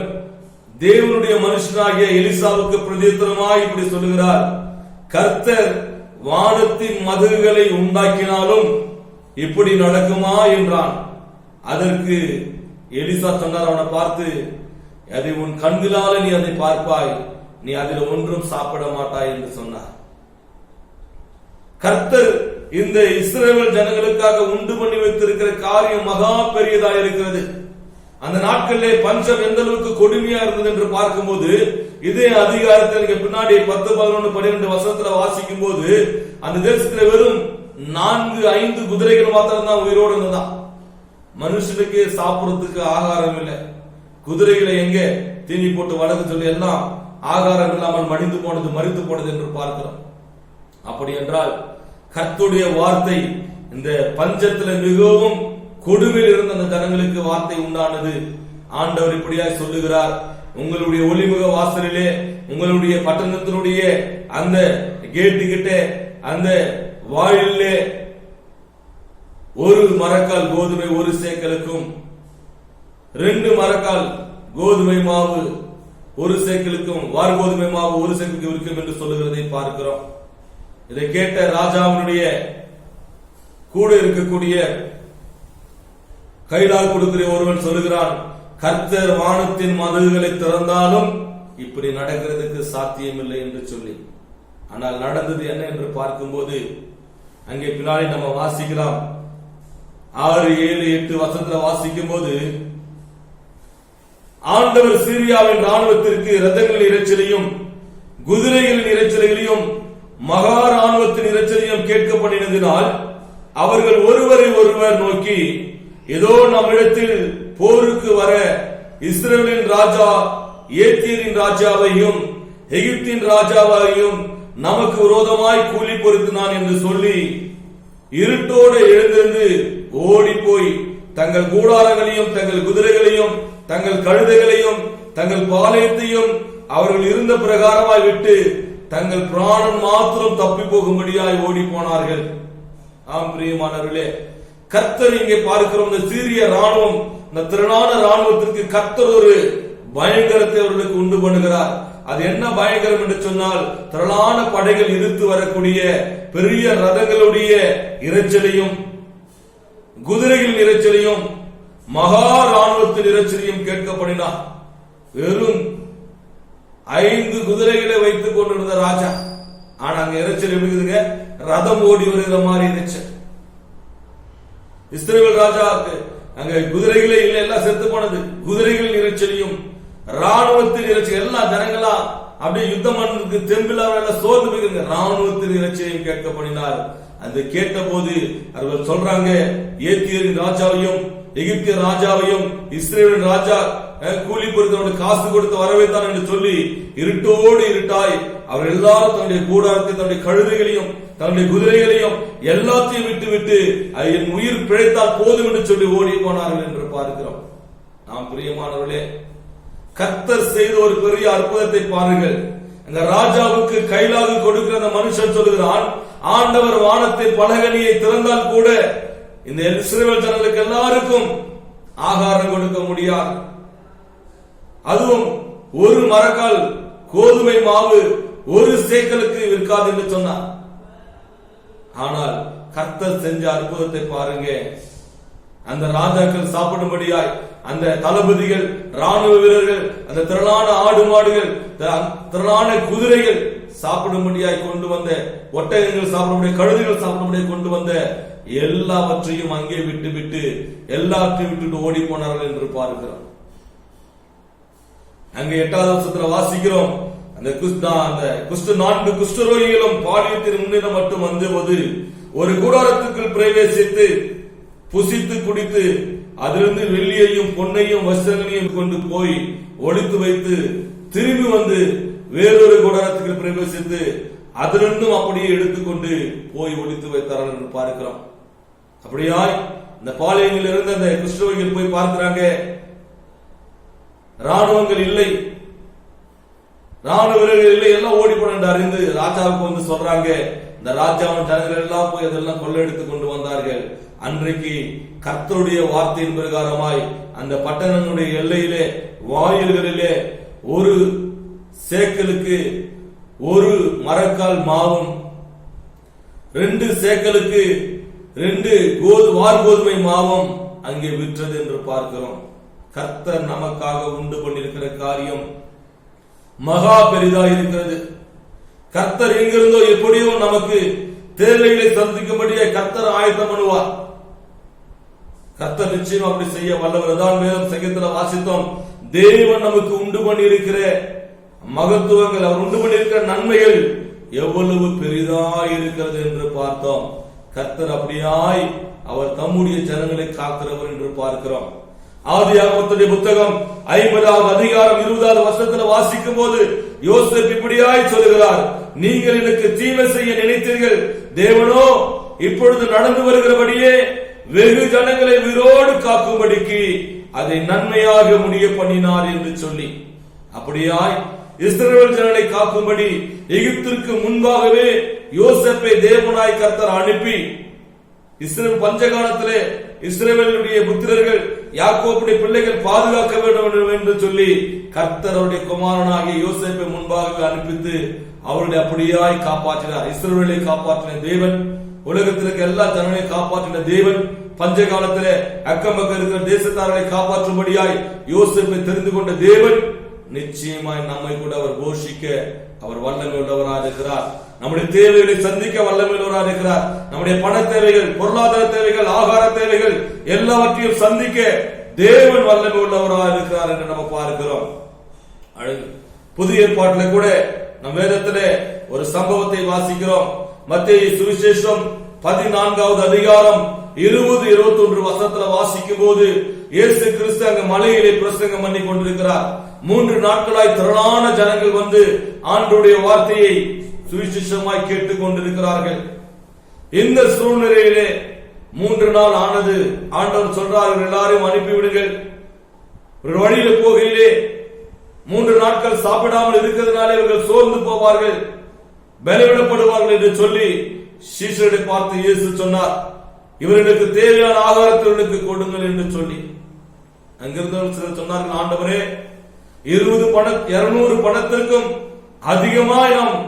தேவனுடைய மனுஷனாகிய எலிசாவுக்கு பிரதியுத்தரமாய் இப்படி சொல்லுகிறார், கர்த்தர் வானத்தின் மதில்களை உண்டாக்கினாலும் இப்படி நடக்குமா என்றான். அதற்கு எலிசா சொன்னார், அவனை பார்த்து, அதை உன் கண்களால நீ அதை பார்ப்பாய், நீ அதில் ஒன்றும் சாப்பிட மாட்டாய் என்று சொன்னார். கர்த்தர் இந்த இஸ்ரவேல் ஜனங்களுக்காக உண்டு பண்ணி வைத்திருக்கிற காரியம் மகா பெரியதா இருக்கிறது. அந்த நாட்களிலே பஞ்சம் எந்த அளவுக்கு கொடுமையா இருந்தது என்று பார்க்கும்போது, இதே அதிகாரத்தில் பின்னாடி 10, 11, 12 வசனத்துல வாசிக்கும் போது, அந்த தேசத்துல வெறும் 4-5 குதிரைகள் மாத்திரம் தான் உயிரோடு இருந்ததா. மனுஷனுக்கு சாப்பிடுறதுக்கு ஆகாரம் இல்லை. குதிரைகளை எங்க தீனி போட்டு வளர்க்க சொல்லி எல்லாம் ஆகாரம் இல்லாமல் மடிந்து போனது, மறித்து போனது என்று பார்க்கிறோம். அப்படி என்றால் கர்த்தருடைய வார்த்தை இந்த பஞ்சத்தில் மிகவும் கொடுமையில் இருந்த அந்த ஜனங்களுக்கு வார்த்தை உண்டானது. ஆண்டவர் இப்படியாய் சொல்லுகிறார், உங்களுடைய ஒளிமுக வாசலிலே, உங்களுடைய பட்டணத்தினுடைய அந்த கேட்டு கிட்ட, அந்த வாயிலே 1 மரக்கால் கோதுமை 1 சேக்கலுக்கும் 2 மரக்கால் கோதுமை மாவு ஒரு சேக்கலுக்கும் வார்கோதுமை மாவு ஒரு சேக்கலுக்கு விற்கும் என்று சொல்லுகிறதை பார்க்கிறோம். இதை கேட்ட ராஜாவினுடைய கூட இருக்கக்கூடிய கைலால் கொடுக்கிற ஒருவன் சொல்லுகிறான், கர்த்தர் வானத்தின் மதகுகளை திறந்தாலும் இப்படி நடக்கிறதுக்கு சாத்தியமில்லை என்று சொல்லி. ஆனால் நடந்தது என்ன என்று பார்க்கும்போது அங்கே பின்னாடி நம்ம வாசிக்கலாம். 6, 7, 8 வசனத்துல வாசிக்கும் போது, ஆண்டவர் சீரியாவின் ராணுவத்திற்கு ரதங்களின் இரைச்சலையும் குதிரைகளின் இரைச்சலையும் மகா ராணுவத்தின் இரைச்சலையும் கேட்க பண்ணினதினால் அவர்கள் ஒருவரை ஒருவர் நோக்கி, ஏதோ நம்மிடத்தில் போருக்கு வர இஸ்ரவேலின் ராஜா ஏத்தியரின் ராஜாவையும் எகிப்தின் ராஜாவையும் நமக்கு விரோதமாய் கூலி பொருத்தினான் என்று சொல்லி இருட்டோடு எழுந்திருந்து ஓடி போய் தங்கள் கூடாரங்களையும் தங்கள் குதிரைகளையும் தங்கள் கழுதைகளையும் தங்கள் பாளையத்தையும் அவர்கள் இருந்த பிரகாரமாய் விட்டு தங்கள் பிராணம் மாத்திரம் தப்பி போகும்படியாய் ஓடி போனார்கள். ஆம் பிரியமானவர்களே, கர்த்தர் இங்கே பார்க்கிறோம். இந்த சீரிய ராணுவம், இந்த திரளான ராணுவத்திற்கு கர்த்தர் ஒரு பயங்கரத்தை அவர்களுக்கு உண்டு பண்ணுகிறார். அது என்ன பயங்கரம் என்று சொன்னால், திரளான படைகள் எதிர்த்து வரக்கூடிய பெரிய ரதங்களுடைய இரைச்சலையும் குதிரைகளின் இரைச்சலையும் மகா ராணுவத்தின் இரைச்சலையும் கேட்கப்படினார். வெறும் 5 குதிரைகளை வைத்துக் கொண்டிருந்த ராஜா, ஆனா அங்க இரைச்சல் இருக்குதுங்க, ரதம் ஓடி வருகிற மாதிரி இரைச்சல். இஸ்ரவேல் ராஜாவுக்கு அங்க குதிரைகளே இல்லை, எல்லாம் செத்து போனது. குதிரைகளின் இரைச்சலையும் ராணுவத்தின் இறைச்சி, எல்லா ஜனங்களா அப்படியே யுத்தம் பண்ணதுக்கு தெம்பில் சோர்ந்து போயிருங்க. ராணுவத்தின் இறைச்சியையும் கேட்கப்படினார். அது கேட்ட போது அவர்கள் சொல்றாங்க, ஏத்தியரின் ராஜாவையும் எகிப்திய ராஜாவையும் இஸ்ரேலின் ராஜா கூலி பொறுத்தவனுக்கு காசு கொடுத்து வரவைத்தான் என்று சொல்லி இருட்டோடு இருட்டாய் அவர் எல்லாரும் தன்னுடைய கூடாரத்தை தன்னுடைய கழுதைகளையும் தன்னுடைய குதிரைகளையும் எல்லாத்தையும் விட்டு விட்டு என் உயிர் பிழைத்தால் போதும் என்று சொல்லி ஓடி போனார்கள் என்று பார்க்கிறோம். நாம் பிரியமானவர்களே, கர்த்தர் செய்த ஒரு பெரிய அற்புதத்தை பாருங்கள். அந்த ராஜாவுக்கு கைலாகு கொடுக்கிற அந்த மனுஷன் சொல்லுகிறான், ஆண்டவர் வானத்தின் பலகணியை திறந்தால் கூட இந்த இஸ்ரவேல் ஜனங்களுக்கு எல்லாருக்கும் ஆகாரம் கொடுக்க முடியாது. அதுவும் ஒரு மரக்கால் கோதுமை மாவு ஒரு சேக்கலுக்கு விற்காது என்று சொன்னார். ஆனால் கர்த்தர் செஞ்ச அற்புதத்தை பாருங்க. அந்த ராஜாக்கள் சாப்பிடும்படியாய் அந்த தளபதிகள், ராணுவ வீரர்கள், அந்த திரளான ஆடு மாடுகள், திரளான குதிரைகள் சாப்பிடும்படியாய் கொண்டு வந்த ஒட்டகங்கள் சாப்பிடும்படிய கழுதைகள் சாப்பிடும்படியாய் கொண்டு வந்த எல்லாவற்றையும் அங்கே விட்டு விட்டு எல்லாவற்றையும் விட்டுட்டு ஓடி போனார்கள் என்று பார்க்கிறோம். அங்கே 8வது வசனத்துல வாசிக்கிறோம், அந்த 4 குஷ்டரோகிகளும் பாளையத்தின் முன்னிடம் மட்டும் வந்தபோது ஒரு கூடாரத்துக்குள் பிரவேசித்து புசித்து குடித்து அதிலிருந்து வெள்ளியையும் பொன்னையும் வஸ்திரங்களையும் கொண்டு போய் ஒளித்து வைத்து திரும்பி வந்து வேறொரு கூடாரத்துக்கு பிரவேசித்து அதிலிருந்தும் அப்படியே எடுத்துக்கொண்டு போய் ஒளித்து வைத்தார்கள் என்று பார்க்கிறோம். அப்படியாய் இந்த பாளையங்களில் இருந்து அந்த குஷ்டரோகிகள் போய் பார்க்கிறாங்க, ராணுவங்கள் இல்லை, ராணுவ வீரர்கள் இல்லை, எல்லாம் ஓடி போன அறிந்து ராஜாவுக்கு வந்து சொல்றாங்க. இந்த ராஜாவின் ஜனங்கள் எல்லாம் போய் அதெல்லாம் கொள்ளையடித்துக் கொண்டு வந்தார்கள். அன்றைக்கு கர்த்தருடைய வார்த்தையின் பிரகாரமாய் அந்த பட்டணனுடைய எல்லையிலே வாயில்களிலே ஒரு சேக்கலுக்கு ஒரு மரக்கால் மாவும் 2 சேக்கலுக்கு 2 வார்கோதுமை மாவும் அங்கே விற்றது என்று பார்க்கிறோம். கர்த்தர் நமக்காக உண்டு கொண்டிருக்கிற காரியம் மகா பெரிதா இருக்கிறது. கர்த்தர் எங்கிருந்தோ எப்படியோ நமக்கு தேவைகளை சந்திக்கும்படியே கர்த்தர் ஆயத்தம் பண்ணுவார். கர்த்தர் நிச்சயம் அப்படி செய்ய வல்லவர். தான் வேதம் சங்கீதத்தில் வாசித்தோம், தேவன் நமக்கு உண்டு பண்ணி இருக்கிற மகத்துவங்கள், அவர் உண்டு பண்ணி இருக்கிற நன்மைகள் எவ்வளவு பெரிதாய் இருக்கிறது என்று பார்த்தோம். கர்த்தர் அப்படியாய் அவர் தம்முடைய ஜனங்களை காக்கிறவர் என்று பார்க்கிறோம். ஆதியாகமத்துடைய புத்தகம் 50வது அதிகாரம் 20வது வசனத்தில் வாசிக்கும் போது யோசேப்பு இப்படியாய் சொல்லுகிறார், நீங்கள் எனக்கு தீமை செய்ய நினைத்தீர்கள், தேவனோ இப்பொழுது நடந்து வருகிறபடியே வெகு ஜனங்களை உயிரோடு காக்கும்படிக்கு அதை நன்மையாக முடிய பண்ணினார் என்று சொல்லி, அப்படியாய் இஸ்ரவேல் ஜனங்களை காக்கும்படி எகிப்திற்கு முன்பாகவே யோசேப்பை தேவனாய் கர்த்தர் அனுப்பி இஸ்ரவேல் பஞ்சகாலத்திலே இஸ்ரவேலுடைய புத்திரர்கள் யாக்கோபுடைய பிள்ளைகள் பாதுகாக்க வேண்டும் என்று சொல்லி கர்த்தர் அவருடைய குமாரனாகிய யோசேப்பை முன்பாக அனுப்பித்து அவருடைய அப்படியாய் காப்பாற்றினார். இஸ்ரவேலை காப்பாற்றின தேவன், உலகத்தில் இருக்க எல்லா ஜனங்களையும் காப்பாற்றின தேவன், பஞ்ச காலத்திலே அக்கம் பக்கம் இருக்கிற தேசத்தார்களை காப்பாற்றும்படியாய் யோசேப்பை தெரிந்து கொண்ட தேவன் நிச்சயமாய் நம்மை கூட அவர் போஷிக்க அவர் வல்லமை உள்ளவராக இருக்கிறார். நம்முடைய தேவைகளை சந்திக்க வல்லமை உள்ளவராக இருக்கிறார். நம்முடைய பண தேவைகள், பொருளாதார தேவைகள், ஆகார தேவைகள் எல்லாவற்றையும் சந்திக்க தேவன் வல்லமை உள்ளவராக இருக்கிறார் என்று நம்ம பார்க்கிறோம். புதிய ஏற்பாட்டில் கூட நம் வேதத்திலே ஒரு சம்பவத்தை வாசிக்கிறோம். மத்தேயு சுவிசேஷம் 14வது அதிகாரம் 20-21 வசனத்துல வாசிக்கும் போது இயேசு கிறிஸ்து அங்க மலையிலே பிரசங்கம் பண்ணி கொண்டிருக்கிறார். 3 நாட்களாய் திரளான ஜனங்கள் வந்து ஆண்டவருடைய வார்த்தையை சுவிசேஷமாய் கேட்டுக் கொண்டிருக்கிறார்கள். இந்த சூழ்நிலையிலே 3 நாள் ஆனது. ஆண்டவர் சொல்றார்கள், எல்லாரையும் அனுப்பிவிடுங்கள். ஒரு வழியில போகையிலே 3 நாட்கள் சாப்பிடாமல் இருக்கிறதுனாலே இவர்கள் சோர்ந்து போவார்கள், பலவீனப்படுவார்கள் என்று சொல்லி சீஷரை பார்த்து இயேசு சொன்னார், இவர்களுக்கு தேவையான ஆகாரத்தை இவர்களுக்கு கொடுங்கள் என்று சொல்லி. அங்கிருந்து சிலர் சொன்னார்கள், ஆண்டவரே 200 பணத்திற்கும் அதிகமாய் நாம்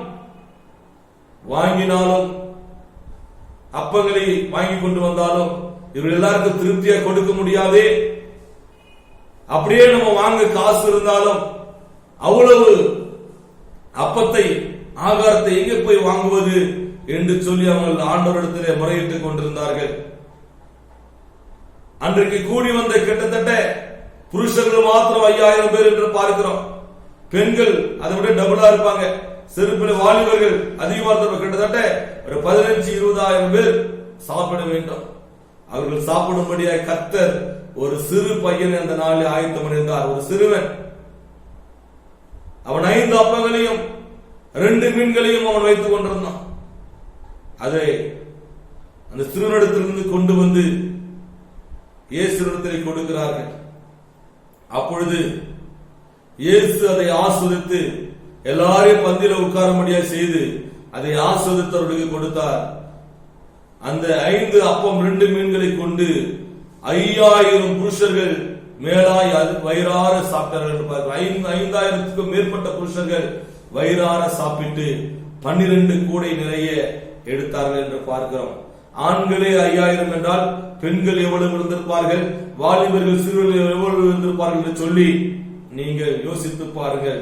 வாங்கினாலும், அப்பங்களை வாங்கி கொண்டு வந்தாலும் இவர்கள் எல்லாருக்கும் திருப்தியா கொடுக்க முடியாதே. அப்படியே நம்ம வாங்க காசு இருந்தாலும் அவ்வளவு அப்பத்தை ஆகாரத்தை எங்கே போய் வாங்குவது என்று சொல்லி அவர்கள் ஆண்டவரிடத்திலே முறையிட்டுக் கொண்டிருந்தார்கள். அன்றைக்கு கூடி வந்த கிட்டத்தட்ட புருஷர்கள் மாத்திரம் 5000 பேர் என்று பார்க்கிறோம். பெண்கள் அதை விட டபுளா இருப்பாங்க. சிறுபிள்ளை வாலிபர்கள் அதிகமா கிட்டத்தட்ட ஒரு 15-20,000 பேர் சாப்பிட வேண்டும். அவர்கள் சாப்பிடும்படியாக கர்த்தர் ஒரு சிறு பையன் அந்த நாளில் ஆயத்தம் பண்ணியிருந்தார். ஒரு சிறுவன், அவன் 5 அப்பங்களையும் 2 மீன்களையும் அவன் வைத்துக் கொண்டிருந்தான். அதை அந்த சிறுவனிடத்திலிருந்து கொண்டு வந்து இயேசுவிடத்திலே கொடுக்கிறார்கள். அப்பொழுது இயேசு அதை ஆஸ்வதித்து எல்லாரையும் பந்தியில உட்காரும்படியா செய்து அதை ஆஸ்வதித்தவர்களுக்கு கொடுத்தார். அந்த 5 அப்பம் 2 மீன்களை கொண்டு 5000 புருஷர்கள் மேலாய் வயிறார சாப்பிட்டார்கள் என்று பார்க்கிறோம். 5000க்கும் மேற்பட்ட புருஷர்கள் வயிறார சாப்பிட்டு 12 கூடை நிறைய எடுத்தார்கள் என்று பார்க்கிறோம். ஆண்களே 5000 என்றால் பெண்கள் எவ்வளவு இருந்திருப்பார்கள், வாலிபர்கள் சிறுவர்கள் எவ்வளவு இருந்திருப்பார்கள் என்று சொல்லி நீங்கள் யோசித்து பாருங்கள்.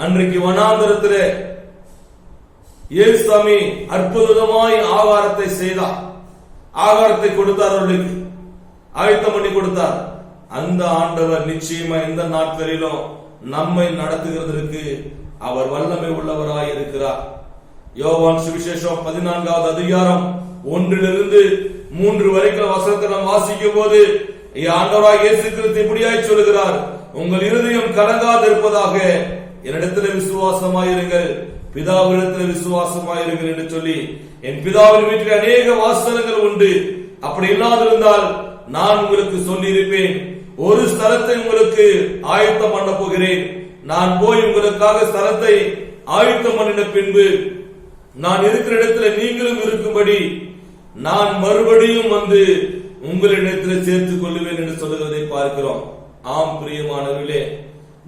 அன்றைக்கு வனாந்தரத்திலே இயேசுசாமி அற்புதமாய் ஆகாரத்தை செய்தார். ஆகாரத்தை கொடுத்தார், அவர்களுக்கு ஆயத்தம் பண்ணி கொடுத்தார். அந்த ஆண்டவர் நிச்சயமா இந்த நாட்களிலும் நம்மை நடத்துகிறதற்கு அவர் வல்லமை உள்ளவராய் இருக்கிறார். யோவான் சுவிசேஷம் 14வது அதிகாரம் 1-3 வரைக்கும் வசனத்தை நாம் வாசிக்கும் போது ஆண்டவராய் இயேசு கிறிஸ்து இப்படியாய் சொல்லுகிறார், உங்கள் இருதயம் கலங்காது இருப்பதாக என்னிடத்தில் விசுவாசமாயிருங்கள், பிதாவிடத்தில் விசுவாசமாயிருங்கள் என்று சொல்லி, என் பிதாவின் வீட்டில் அநேக வாசல்கள் உண்டு, அப்படி இல்லாதிருந்தால் நான் உங்களுக்கு சொல்லியிருப்பேன், ஒரு ஸ்தலத்தை உங்களுக்கு ஆயத்தம் பண்ண போகிறேன். நான் போய் உங்களுக்காக ஸ்தலத்தை ஆயத்தம் பண்ணின பின்பு நான் இருக்கிற இடத்துல நீங்களும் இருக்கும்படி நான் மறுபடியும் வந்து உங்களிடத்தில் சேர்த்துக் கொள்ளுவேன் என்று சொல்லுவதை பார்க்கிறோம். ஆம் பிரியமானவர்களே,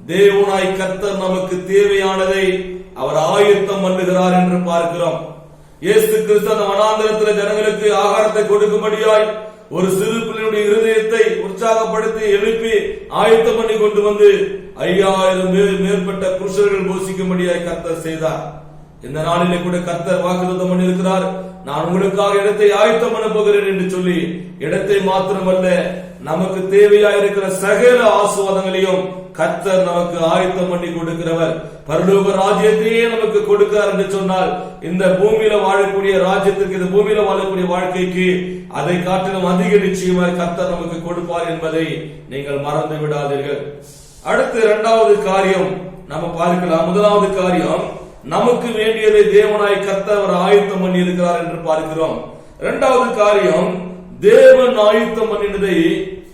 தேவனாய் கர்த்தர் நமக்கு தேவையானதை அவர் ஆயத்தம் பண்ணுகிறார் என்று பார்க்கிறோம். இயேசு கிறிஸ்து அந்த வனாந்தரத்தில் ஜனங்களுக்கு ஆகாரத்தை கொடுக்கும்படியாய் ஒரு சிறு பிள்ளையுடைய இருதயத்தை உற்சாகப்படுத்தி எழுப்பி ஆயத்தம் பண்ணி கொண்டு வந்து 5000 மேற்பட்ட புருஷர்கள் போஷிக்கும்படியாய் கர்த்தர் செய்தார். இந்த நாளிலே கூட கர்த்தர் வாக்குத்தத்தம் பண்ணியிருக்கிறார், நான் உங்களுக்காக இடத்தை ஆயத்தம் பண்ண போகிறேன் என்று சொல்லி, இடத்தை மாத்திரமல்ல நமக்கு தேவையாயிருக்கிற சகல ஆசீர்வாதங்களையும் கர்த்தர் நமக்கு ஆயத்தம் பண்ணி கொடுக்கிறவர். பரலோக ராஜ்யத்தையே நமக்கு கொடுக்கிறார் என்று சொன்னால், இந்த பூமியில வாழக்கூடிய ராஜ்யத்திற்கு, இந்த பூமியில வாழக்கூடிய வாழ்க்கைக்கு அதை காட்டிலும் அதிக நிச்சயமாய் கர்த்தர் நமக்கு கொடுப்பார் என்பதை நீங்கள் மறந்து விடாதீர்கள். அடுத்து 2வது காரியம் நம்ம பார்க்கலாம். முதலாவது காரியம், நமக்கு வேண்டியதை தேவனாய் கர்த்தர் அவர் ஆயத்தம் பண்ணி இருக்கிறார் என்று பார்க்கிறோம். 2வது காரியம், தேவன் ஆயத்தம் பண்ணினதை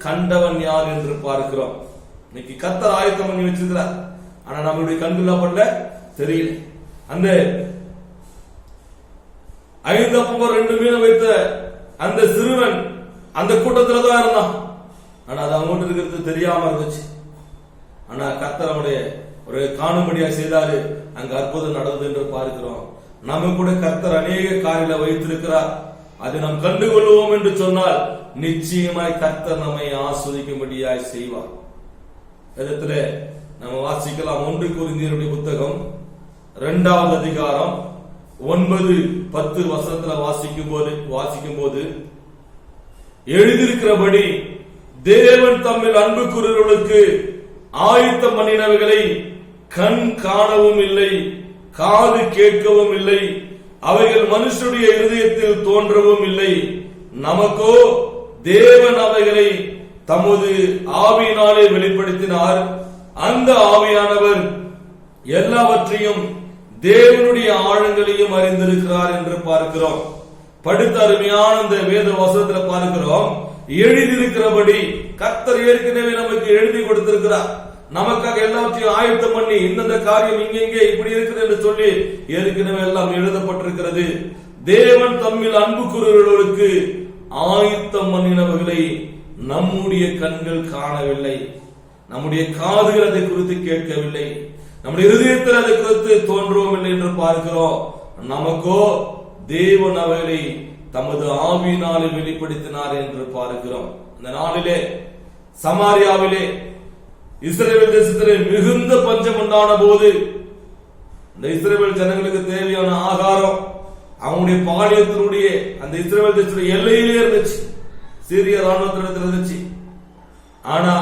கண்டவன் யார் என்று பார்க்கிறோம். இன்னைக்கு கர்த்தர் ஆயத்தம் பண்ணி வச்சிருக்கிறார், ஆனா நம்மளுடைய கண்கள் பண்ணல, தெரியல. அந்த 5 அப்பம் 2 மீன் வைத்த அந்த சிறுவன் அந்த கூட்டத்துல தான் இருந்தான். ஆனா அது அவங்க இருக்கிறது தெரியாம இருந்துச்சு. ஆனா கர்த்தர் அவனுடைய ஒரு காணும்படியா செய்தாரு. அங்க அற்புதம் நடந்தது என்று பார்க்கிறோம். நம்ம கூட கர்த்தர் அநேக காரியங்களை வைத்திருக்கிறார். அதை நாம் கண்டுகொள்வோம் என்று சொன்னால் நிச்சயமாய் கர்த்தர் நம்மை ஆஸ்வதிக்கும்படியாய் செய்வார். இடத்துல நம்ம வாசிக்கலாம். 1 கொரிந்தியருடைய புத்தகம் 2வது அதிகாரம் 9-10 வசனத்துல வாசிக்கும் போது எழுதியிருக்கிறபடி தேவன் தம்மில் அன்பு கூறுகிறவர்களுக்கு ஆயத்தம் பண்ணினவைகளை கண் காணவும் இல்லை, காது கேட்கவும் இல்லை, அவைகள் மனுஷனுடைய இருதயத்தில் தோன்றவும் இல்லை. நமக்கோ தேவன் அவைகளை தமது ஆவியினாலே வெளிப்படுத்தினார். அந்த ஆவியானவர் எல்லாவற்றையும் தேவனுடைய ஆழங்களையும் அறிந்திருக்கிறார் என்று பார்க்கிறோம். படித்த அருமையான இந்த வேத வசனத்தில் பார்க்கிறோம். எழுதியிருக்கிறபடி கர்த்தர் ஏற்கனவே நமக்கு எழுதி கொடுத்திருக்கிறார். நமக்காக எல்லாத்தையும் ஆயத்தம் பண்ணி இந்தந்த காரியம் இங்கே இப்படி இருக்கிறது என்று சொல்லி ஏற்கனவே எல்லாம் எழுதப்பட்டிருக்கிறது. தேவன் தம்மில் அன்பு கூறுகிறவர்களுக்கு ஆயத்தம் பண்ணினவர்களை நம்முடைய கண்கள் காணவில்லை, நம்முடைய காதுகள் அதை குறித்து கேட்கவில்லை, நம்முடைய இருதயத்தில் அதை குறித்து தோன்றவும் இல்லை என்று பார்க்கிறோம். நமக்கோ தேவன் அவைகளை தமது ஆவியினாலே வெளிப்படுத்தினார் என்று பார்க்கிறோம். இந்த நாளிலே சமாரியாவிலே இஸ்ரவேல் தேசத்திலே மிகுந்த பஞ்சம் உண்டான போது இந்த இஸ்ரவேல் ஜனங்களுக்கு தேவையான ஆகாரம் அவங்களுடைய பாளையத்தினுடைய அந்த இஸ்ரவேல் தேசத்துடைய எல்லையிலே இருந்துச்சு, சீரிய ராணுவத்திடத்தில் இருந்துச்சு. ஆனா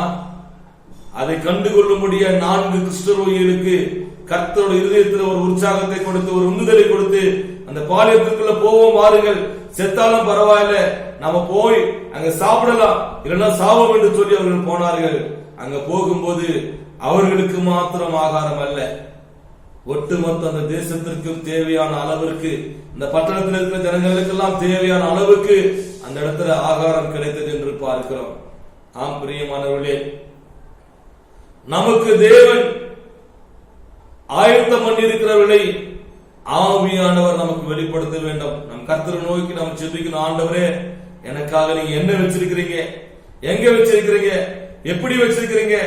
அதை கண்டுகொள்ளும்படிய 4 குஷ்டரோகிகளுக்கு கர்த்தருடைய இருதயத்தில் ஒரு உற்சாகத்தை கொடுத்து, ஒரு உந்துதலை கொடுத்து, அந்த பாளையத்துக்குள்ள போவோம், வாருங்கள், செத்தாலும் பரவாயில்ல, நாம போய் அங்க சாப்பிடலாம், இல்லைன்னா சாவோம் என்று சொல்லி அவர்கள் போனார்கள். அங்க போகும்போது அவர்களுக்கு மாத்திரம் ஆகாரம் அல்ல, ஒட்டுமொத்த அந்த தேசத்திற்கும் தேவையான அளவிற்கு, இந்த பட்டணத்தில் இருக்கிற ஜனங்களுக்கெல்லாம் தேவையான அளவுக்கு அந்த இடத்துல ஆகாரம் கிடைத்தது என்று பார்க்கிறோம். ஆம் பிரியமானவர்களே, நமக்கு தேவன் ஆயத்தம் பண்ணியிருக்கிறவர்களை ஆவியானவர் நமக்கு வெளிப்படுத்த வேண்டும். நம் கர்த்தரை நோக்கி நாம் செபிக்கணும். ஆண்டவரே, எனக்காக நீங்க என்ன வச்சிருக்கிறீங்க, எங்க வச்சிருக்கிறீங்க, எப்படி வச்சிருக்கிறீங்க,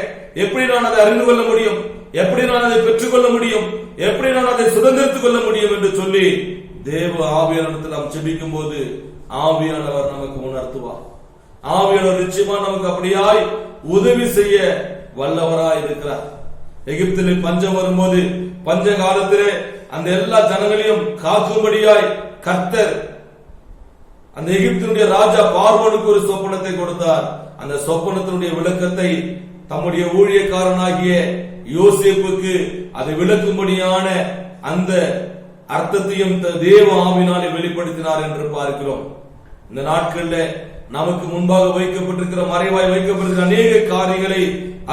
எப்படி நான் அதை அறிந்து கொள்ள முடியும், எப்படி நான் அதை பெற்றுக்கொள்ள முடியும், எப்படி நான் அதை சுதந்திரத்துக் கொள்ள முடியும் என்று சொல்லி தேவ ஆவியானவரிடத்தில் நாம் செபிக்கும் போது ஆவியானவர் நமக்கு உணர்த்துவார். ஆவியானவர் நிச்சயமா நமக்கு அப்படியாய் உதவி செய்ய வல்லவராய் இருக்கிறார். எகிப்திலே பஞ்சம் வரும்போது, பஞ்ச காலத்திலே அந்த எல்லா ஜனங்களையும் காக்கும்படியாய் கர்த்தர் அந்த எகிப்தினுடைய ராஜா பார்வோனுக்கு ஒரு சொப்பனத்தை கொடுத்தார். அந்த சொப்பனத்தினுடைய விளக்கத்தை தம்முடைய ஊழியக்காரனாகிய யோசேப்புக்கு அதை விளக்கும்படியான அந்த அர்த்தத்தையும் தேவ ஆவியினாலே வெளிப்படுத்தினார் என்று பார்க்கிறோம். இந்த நாட்களில் நமக்கு முன்பாக வைக்கப்பட்டிருக்கிற, மறைவாய் வைக்கப்பட்டிருக்கிற அநேக காரியங்களை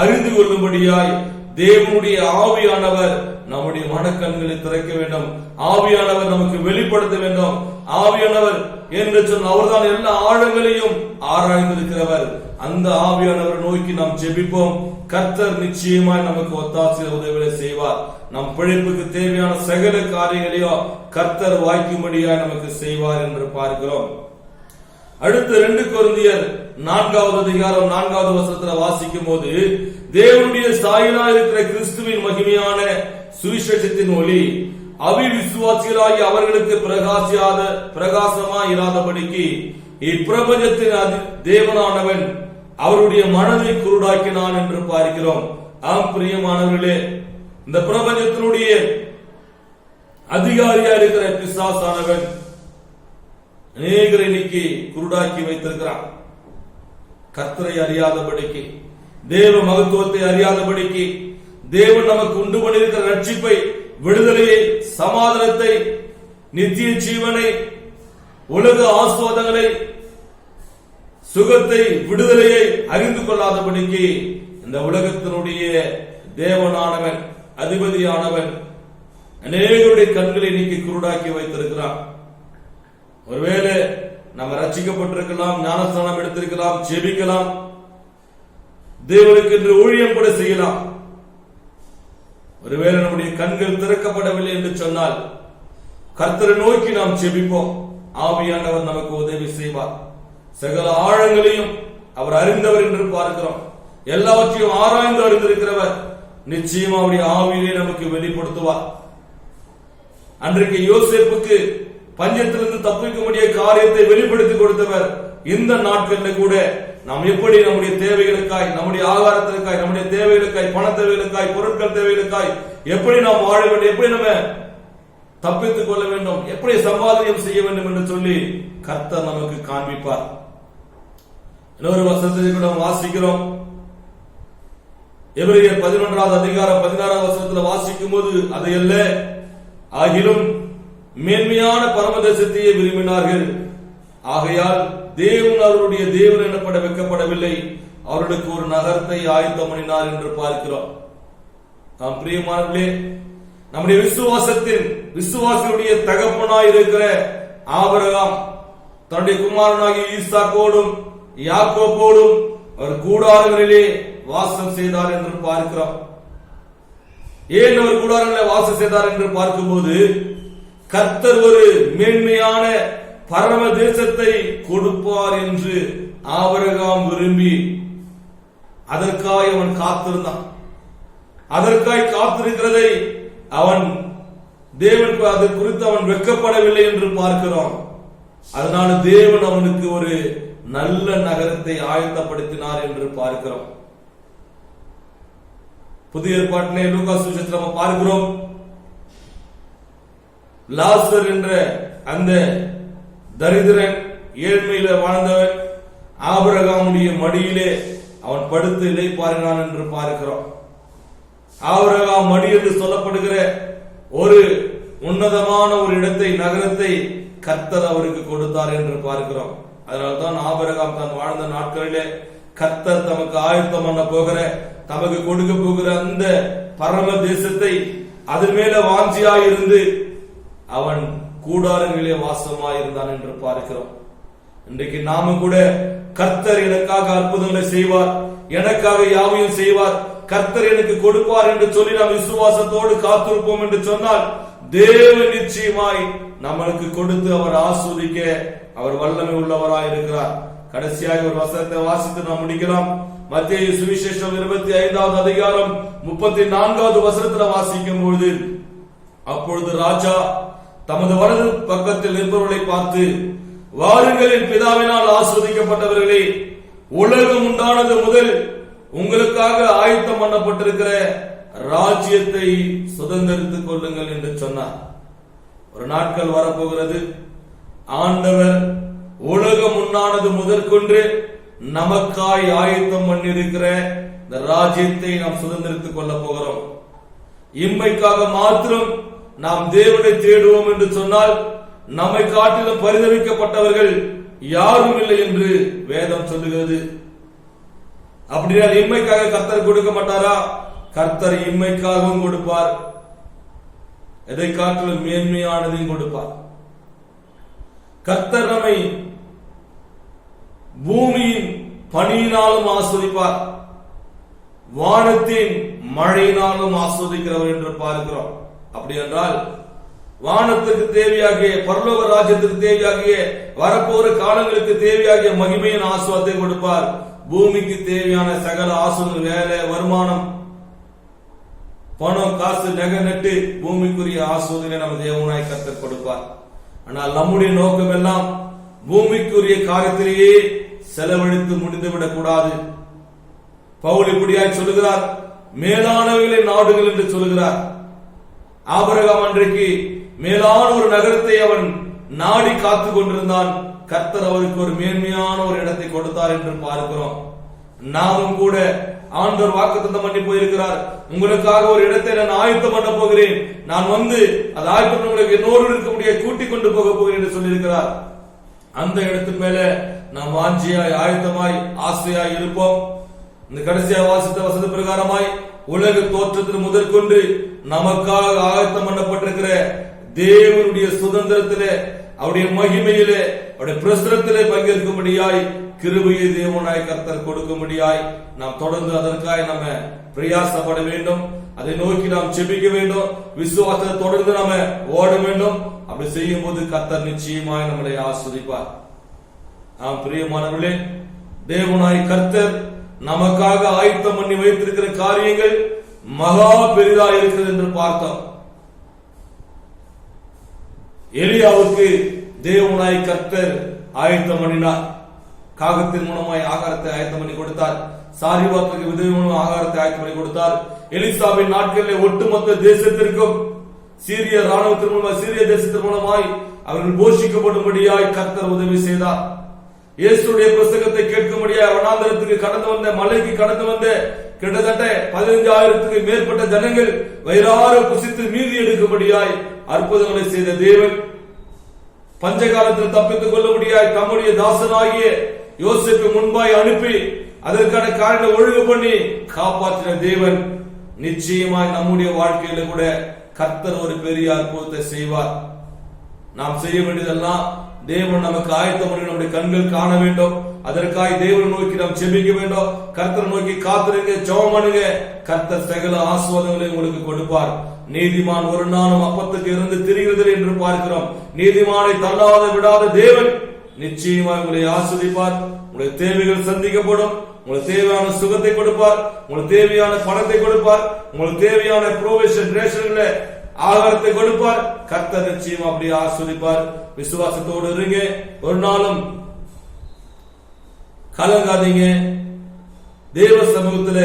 அறிந்து கொள்ளும்படியாய் தேவனுடைய ஆவியானவர் நம்முடைய மனக்கண்களை திறக்க வேண்டும். ஆவியானவர் நமக்கு வெளிப்படுத்த வேண்டும். ஆவியானவர் என்று சொன்ன அவர்தான் எல்லா ஆழங்களையும் ஆராய்ந்திருக்கிறவர். அந்த ஆவியானவர் நோக்கி நாம் ஜெபிப்போம். கர்த்தர் நிச்சயமாய் நமக்கு ஒத்தாசை உதவிகளை செய்வார். நம் பிழைப்புக்கு தேவையான சகல காரியங்களையும் கர்த்தர் வாய்க்கும்படியாய் நமக்கு செய்வார் என்று பார்க்கிறோம். அடுத்து 2 கொரிந்தியர் 4வது அதிகாரம் 4வது வசனத்தில் வாசிக்கும் போது, தேவனுடைய சாயலாய் இருக்கிற கிறிஸ்துவின் மகிமையான சுவிசேஷத்தின் ஒளி அவிவிசுவாசிகளாகி அவர்களுக்கு பிரகாசமாய் இராதபடிக்கு இப்பிரபஞ்சத்தின் தேவனானவன் அவருடைய மனதை குருடாக்கினான் என்று பார்க்கிறோம். ஆம் பிரியமானவர்களே, இந்த பிரபஞ்சத்தினுடைய அதிகாரியா இருக்கிற பிசாசானவன் அநேகரை இன்னைக்கு குருடாக்கி வைத்திருக்கிறான். கர்த்தரை அறியாதபடிக்கு, தேவ மகத்துவத்தை அறியாதபடிக்கு, தேவன் நமக்கு உண்டு பண்ணியிருக்கிற ரட்சிப்பை, விடுதலையை, சமாதானத்தை, நித்திய ஜீவனை, உலக ஆஸ்வாதங்களை, சுகத்தை, விடுதலையை அறிந்து கொள்ளாதபடிக்கு இந்த உலகத்தினுடைய தேவனானவன், அதிபதியானவன் அநேகருடைய கண்களை நீக்கி குருடாக்கி வைத்திருக்கிறான். ஒருவேளை நம்ம ரட்சிக்கப்பட்டிருக்கலாம், ஞானஸ்தானம் எடுத்திருக்கலாம், ஜெபிக்கலாம், தேவனுக்கு என்று ஊழியம் கூட செய்யலாம். ஒருவேளை நம்முடைய கண்கள் திறக்கப்படவில்லை என்று சொன்னால் கர்த்தரை நோக்கி நாம் ஜெபிப்போம். ஆவியானவர் நமக்கு உதவி செய்வார். சகல ஆழங்களையும் அவர் அறிந்தவர் என்று பார்க்கிறோம். எல்லாவற்றையும் ஆராய்ந்து அறிந்திருக்கிறவர். நிச்சயமா அவருடைய ஆவியிலே நமக்கு வெளிப்படுத்துவார். அன்றைக்கு யோசேப்புக்கு பஞ்சத்திலிருந்து தப்பிக்க முடிய காரியத்தை வெளிப்படுத்தி கொடுத்தவர். இந்த நாட்களில் கூட நாம் எப்படி நம்முடைய தேவைகளுக்காய், நம்முடைய ஆகாரத்திற்காய், நம்முடைய தேவைகளுக்காய், பண தேவைகளுக்காய், பொருட்கள் தேவைகளுக்காய் எப்படி நாம் வாழ வேண்டும், எப்படி நம்ம தப்பித்துக் கொள்ள வேண்டும், எப்படி சம்பாதியம் செய்ய வேண்டும் என்று சொல்லி கர்த்தர் நமக்கு காண்பிப்பார். இன்னொரு வசனத்தை கூட வாசிக்கிறோம். எபிரேயர் 11வது அதிகாரம் 16வது வசனத்தில் வாசிக்கும் போது, அதையல்ல ஆகிலும் மேன்மையான பரமதேசத்தையே விரும்பினார்கள். ஆகையால் தேவன் அவருடைய தேவன் எனப்பட வைக்கப்படவில்லை, அவர்களுக்கு ஒரு நகரத்தை ஆயத்தம் பண்ணினார் என்று பார்க்கிறோம். நாம் பிரியமானவர்களே, நம்முடைய விசுவாசத்தினுடைய தகப்பனாய் இருக்கிற ஆபிரகாம் தன்னுடைய குமாரனாகிய ஈசாக்கோடும் யாக்கோபோடும் அவர் கூடாரங்களிலே வாசம் செய்தார் என்று பார்க்கிறோம். ஏன் அவர் கூடாரங்களிலே வாசம் செய்தார் என்று பார்க்கும்போது, கர்த்தர் ஒரு மேன்மையான பரம தேசத்தை கொடுப்பார் என்று ஆபிரகாம் விரும்பி அதற்காக அவன் காத்திருந்தான். அதற்காய் காத்திருக்கிறதை அவன் தேவன் அது குறித்து அவன் வெட்கப்படவில்லை என்று பார்க்கிறோம். அதனால தேவன் அவனுக்கு ஒரு நல்ல நகரத்தை ஆயத்தப்படுத்தினார் என்று பார்க்கிறோம். புதிய ஏற்பாட்டிலே லூக்கா சுவிசேஷத்தில் நம்ம பார்க்கிறோம், லாசர் என்ற அந்த தரித்திரன், ஏழ்மையில வாழ்ந்தவன், ஆபிரகாமுடைய மடியிலே அவன் படுத்து இளைப்பாறினான் என்று பார்க்கிறோம். ஆபிரகாம் மடி என்று சொல்லப்படுகிற ஒரு உன்னதமான ஒரு இடத்தை, நகரத்தை கர்த்தர் அவருக்கு கொடுத்தார் என்று பார்க்கிறோம். அதனால்தான் ஆபிரகாம் தான் வாழ்ந்த நாட்களிலே கர்த்தர் தமக்கு ஆயத்தம் பண்ண போகிற, தமக்கு கொடுக்க போகிற அந்த பரம தேசத்தை அதன் மேல வாஞ்சியாயிருந்து அவன் கூடாரங்களிலே வாசமாயிருந்தான் என்று பார்க்கிறோம். இன்றைக்கு நாம கூட கர்த்தர் எனக்காக அற்புதங்களை செய்வார், எனக்காக யாவையும் செய்வார், கர்த்தர் எனக்கு கொடுப்பார் என்று சொல்லி நாம் விசுவாசத்தோடு காத்திருப்போம் என்று சொன்னால், தேவன் நிச்சயமாய் நம்மளுக்கு கொடுத்து அவர் ஆஸ்வதிக்க அவர் வல்லமை உள்ளவராய் இருக்கிறார். கடைசியாக ஒரு வசனத்தை வாசித்து நாம் முடிக்கலாம். மத்தேயு சுவிசேஷம் 25வது அதிகாரம் 34வது வசனத்தில் வாசிக்கும் பொழுது, அப்பொழுது ராஜா தமது வலது பக்கத்தில் நிற்பவர்களை பார்த்து, வாருங்களின் பிதாவினால் ஆஸ்வதிக்கப்பட்டவர்களே, உலகம் உண்டானது முதல் உங்களுக்காக ஆயத்தம் பண்ணப்பட்டிருக்கிற ராஜ்யத்தை சுதந்திரித்துக் கொள்ளுங்கள் என்று சொன்னார். ஒரு நாட்கள் வரப்போகிறது, ஆண்டவர் உலகம் உண்டானது முதற்கொண்டு நமக்காய் ஆயத்தம் பண்ணியிருக்கிற இந்த ராஜ்யத்தை நாம் சுதந்திரித்துக் கொள்ள போகிறோம். இம்மைக்காக மாத்திரம் நாம் தேவனை தேடுவோம் என்று சொன்னால், நம்மை காட்டிலும் பரிதவிக்கப்பட்டவர்கள் யாரும் இல்லை என்று வேதம் சொல்லுகிறது. அப்படியா இம்மைக்காக கர்த்தர் கொடுக்க மாட்டாரா? கர்த்தர் இம்மைக்காகவும் கொடுப்பார், எதை காட்டிலும் மேன்மையானதையும் கொடுப்பார். கர்த்தர் நம்மை பூமியின் பனியினாலும் ஆஸ்வதிப்பார், வானத்தின் மழையினாலும் ஆஸ்வதிக்கிறவர் என்று பார்க்கிறோம். அப்படி என்றால் வானத்துக்கு தேவையாகிய, பரலோக ராஜ்யத்துக்கு தேவையாகிய, வரப்போற காலங்களுக்கு தேவையாகிய மகிமையின் ஆஸ்வாதத்தை கொடுப்பார். பூமிக்கு தேவையான சகல ஆசோதனை, வேலை, வருமானம், பணம், காசு, நகை நட்டு பூமிக்குரிய ஆசோதனை நம்ம தேவனாய் கர்த்தர் கொடுப்பார். ஆனால் நம்முடைய நோக்கம் எல்லாம் பூமிக்குரிய காரியத்திலேயே செலவழித்து முடிந்துவிடக் கூடாது. பவுல் இப்படியாய் சொல்லுகிறார், மேலானவைகளை நாடுகள் என்று சொல்லுகிறார். ஆபிரகாம் அன்றைக்கு மேலான ஒரு நகரத்தை அவன் நாடி காத்து கொண்டிருந்தான். கர்த்தர் அவருக்கு ஒரு மேன்மையான ஒரு இடத்தை கொடுத்தார் என்று பார்க்கிறோம். நாமும் கூட ஆண்டவர் வாக்குத்தத்தம் பண்ணி போயிருக்கிறார், உங்களுக்காக ஒரு இடத்தை நான் ஆயத்தம் பண்ண போகிறேன், நான் வந்து அது ஆயத்தம் உங்களுக்கு என்னோடு இருக்கக்கூடிய கூட்டிக் கொண்டு போக போகிறேன் என்று சொல்லியிருக்கிறார். அந்த இடத்துக்கு மேல நாம் வாஞ்சியாய், ஆயத்தமாய், ஆசையாய் இருப்போம். இந்த கடைசியாக வாசித்த வசதி பிரகாரமாய் உலக தோற்றத்தில் முதற்கொண்டு நமக்காக ஆயத்தம் பண்ணப்பட்டிருக்கிற தேவனுடைய சுதந்திரத்திலே, அவருடைய மகிமையிலே, அவருடைய பிரசுரத்திலே பங்கேற்கும்படியாய் கிருபையை தேவனாய் கர்த்தர் கொடுக்கும்படியாய் நாம் தொடர்ந்து அதற்காக நம்ம பிரயாசப்பட வேண்டும். அதை நோக்கி நாம் செபிக்க வேண்டும், விசுவாசத்தை தொடர்ந்து நாம ஓட வேண்டும். அப்படி செய்யும் போது கர்த்தர் நிச்சயமாய் நம்மளை ஆஸ்வதிப்பார். பிரியமானவர்களே, தேவனாய் கர்த்தர் நமக்காக ஆயத்தம் பண்ணி வைத்திருக்கிற காரியங்கள் மகா பெரிதா இருக்கிறது என்று பார்த்தோம். எலியாவுக்கு தேவனாய் கர்த்தர் ஆயத்தம் பண்ணினார். காகத்தின் மூலமாய் ஆகாரத்தை ஆயத்தம் பண்ணி கொடுத்தார். சாரிபாத்துக்கு விதவை மூலம் ஆகாரத்தை ஆயத்தம் பண்ணி கொடுத்தார். எலிசாவின் நாட்களில் ஒட்டுமொத்த தேசத்திற்கும் சீரிய ராணுவத்தின் மூலமாய், சீரிய தேசத்தின் மூலமாய் அவர்கள் போஷிக்கப்படும்படியாய் கர்த்தர் உதவி செய்தார். இயேசுடைய பிரசங்கத்தை கேட்கும்படியாய் வனாந்தரத்துக்கு கடந்து வந்த, மலைக்கு கடந்து வந்த கிட்டத்தட்ட 15,000க்கு மேற்பட்ட ஜனங்கள் வயிறார புசித்து மீதி எடுக்கும்படியாய் அற்புதங்களை செய்த தேவன், பஞ்ச காலத்தில் தப்பித்துக் கொள்ள முடியாய் தம்முடைய தாசனாகிய யோசேப்பை முன்பாய் அனுப்பி அதற்கான காரணத்தை ஒழுங்கு பண்ணி காப்பாற்றின தேவன், நிச்சயமாய் நம்முடைய வாழ்க்கையில கூட கர்த்தர் ஒரு பெரிய அற்புதத்தை செய்வார். நாம் செய்ய வேண்டியதெல்லாம் தேவன் நமக்கு ஆயத்தம் பண்ணி நம்முடைய கண்கள் காண வேண்டும். அதற்காக தேவனை நோக்கி நாம் ஜெபிக்க வேண்டும். கர்த்தரை நோக்கி காத்திருங்க, ஜெபம் பண்ணுங்க. கர்த்தர் சகல ஆசீர்வாதங்களை உங்களுக்கு கொடுப்பார். நீதிமான் ஒரு நாளும் அப்பத்துக்கு இருந்து திரிகிறது என்று பார்க்கிறோம். நீதிமானை தள்ளாத விடாத தேவன் நிச்சயமாக உங்களை ஆசீர்வதிப்பார். உங்களுடைய தேவைகள் சந்திக்கப்படும். உங்களுக்கு தேவையான சுகத்தை கொடுப்பார். உங்களுக்கு தேவையான பணத்தை கொடுப்பார். உங்களுக்கு தேவையான ப்ரொவிஷன் ரேஷன்ல ஆகாரத்தை கொடுப்பார். கர்த்தர் நிச்சயம் அப்படி ஆசீர்வதிப்பார். விசுவாசத்தோடு இருங்க. ஒரு நாளும் கலங்காதீங்க. தேவ சமூகத்துல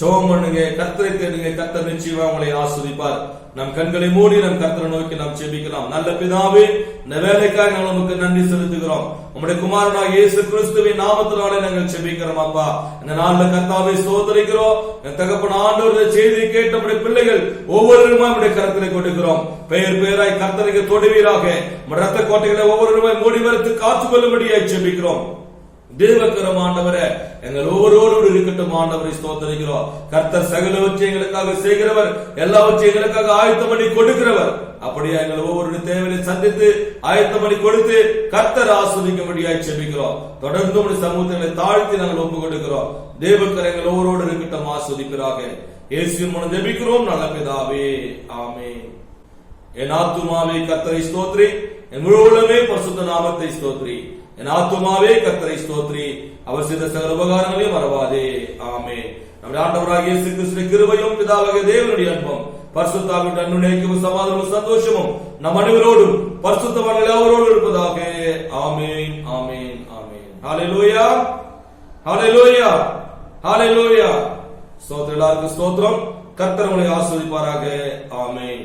ஜெபம் பண்ணுங்க, கர்த்தரை தேடுங்க. கர்த்தர் நிச்சயமா உங்களை ஆசீர்வதிப்பார். நம் கண்களை மூடி நம் கர்த்தரை நோக்கி நாம் ஜெபிக்கலாம். நல்ல பிதாவே, இந்த வேலைக்காக நாங்கள் நமக்கு நன்றி செலுத்துகிறோம். உம்முடைய குமாரனாகிய இயேசு கிறிஸ்துவின் நாமத்தினாலே நாங்கள் ஜெபிக்கிறோம். அப்பா, இந்த நாள்ல கர்த்தாவை ஸ்தோத்திரிக்கிறோம். தகப்பன் ஆண்டவருடைய செய்தியை கேட்ட நம்முடைய பிள்ளைகள் ஒவ்வொருவருமா நம்முடைய கரத்திலே கொடுக்கிறோம். பெயர் பெயராய் கர்த்தருக்கு தொடுவீராக. ரத்த கோட்டைகளை ஒவ்வொருவருமாய் மூடி வரைத்து காத்துக் கொள்ளும்படியாய் ஜெபிக்கிறோம். தேவக்கரம் ஆண்டவரே, எங்கள் ஒவ்வொருவரோடு இருக்கட்டும். ஆண்டவரை ஸ்தோத்திரிக்கிறோம். கர்த்தர் சகலவற்றை எங்களுக்காக செய்கிறவர், எல்லாவற்றையும் எங்களுக்காக ஆயத்தம் பண்ணி கொடுக்கிறவர். அப்படியே எங்கள் ஒவ்வொரு தேவையை சந்தித்து ஆயத்தம் பண்ணி கொடுத்து கர்த்தர் ஆஸ்வதிக்கும்படியாய் ஜெபிக்கிறோம். தொடர்ந்து உடைய சமூகங்களை தாழ்த்தி நாங்கள் ஒப்புக் கொடுக்கிறோம். தேவக்கர் எங்கள் ஒவ்வொருவரோடு இருக்கட்டும், ஆஸ்வதிக்கிறாக. இயேசுவின் மூலம் ஜெபிக்கிறோம் நல்ல பிதாவே, ஆமென். என் ஆத்துமாவே கர்த்தரை ஸ்தோத்திரி, என் முழு உள்ளமே பரிசுத்த நாமத்தை ஸ்தோத்திரி. என் ஆத்துமாவே கர்த்தரை ஸ்தோத்திரி, அவர் செய்த சகல உபகாரங்களையும் மறவாதே. ஆமென். நம்முடைய ஆண்டவராகிய இயேசு கிறிஸ்துவின் கிருபையும் பிதாவாகிய தேவனுடைய அன்பும் பரிசுத்த ஆவியின் அன்பின் சமாதானமும் சந்தோஷமும் நம் அனைவரோடும் பரிசுத்தவான்கள் அவரோடு இருப்பதாக. ஆமென், ஆமென், ஆமென். ஹல்லேலூயா, ஹல்லேலூயா, ஹல்லேலூயா. ஸ்தோத்திரம், எல்லாருக்கும் ஸ்தோத்திரம். கர்த்தர் உங்களை ஆசீர்வதிப்பாராக. ஆமென்.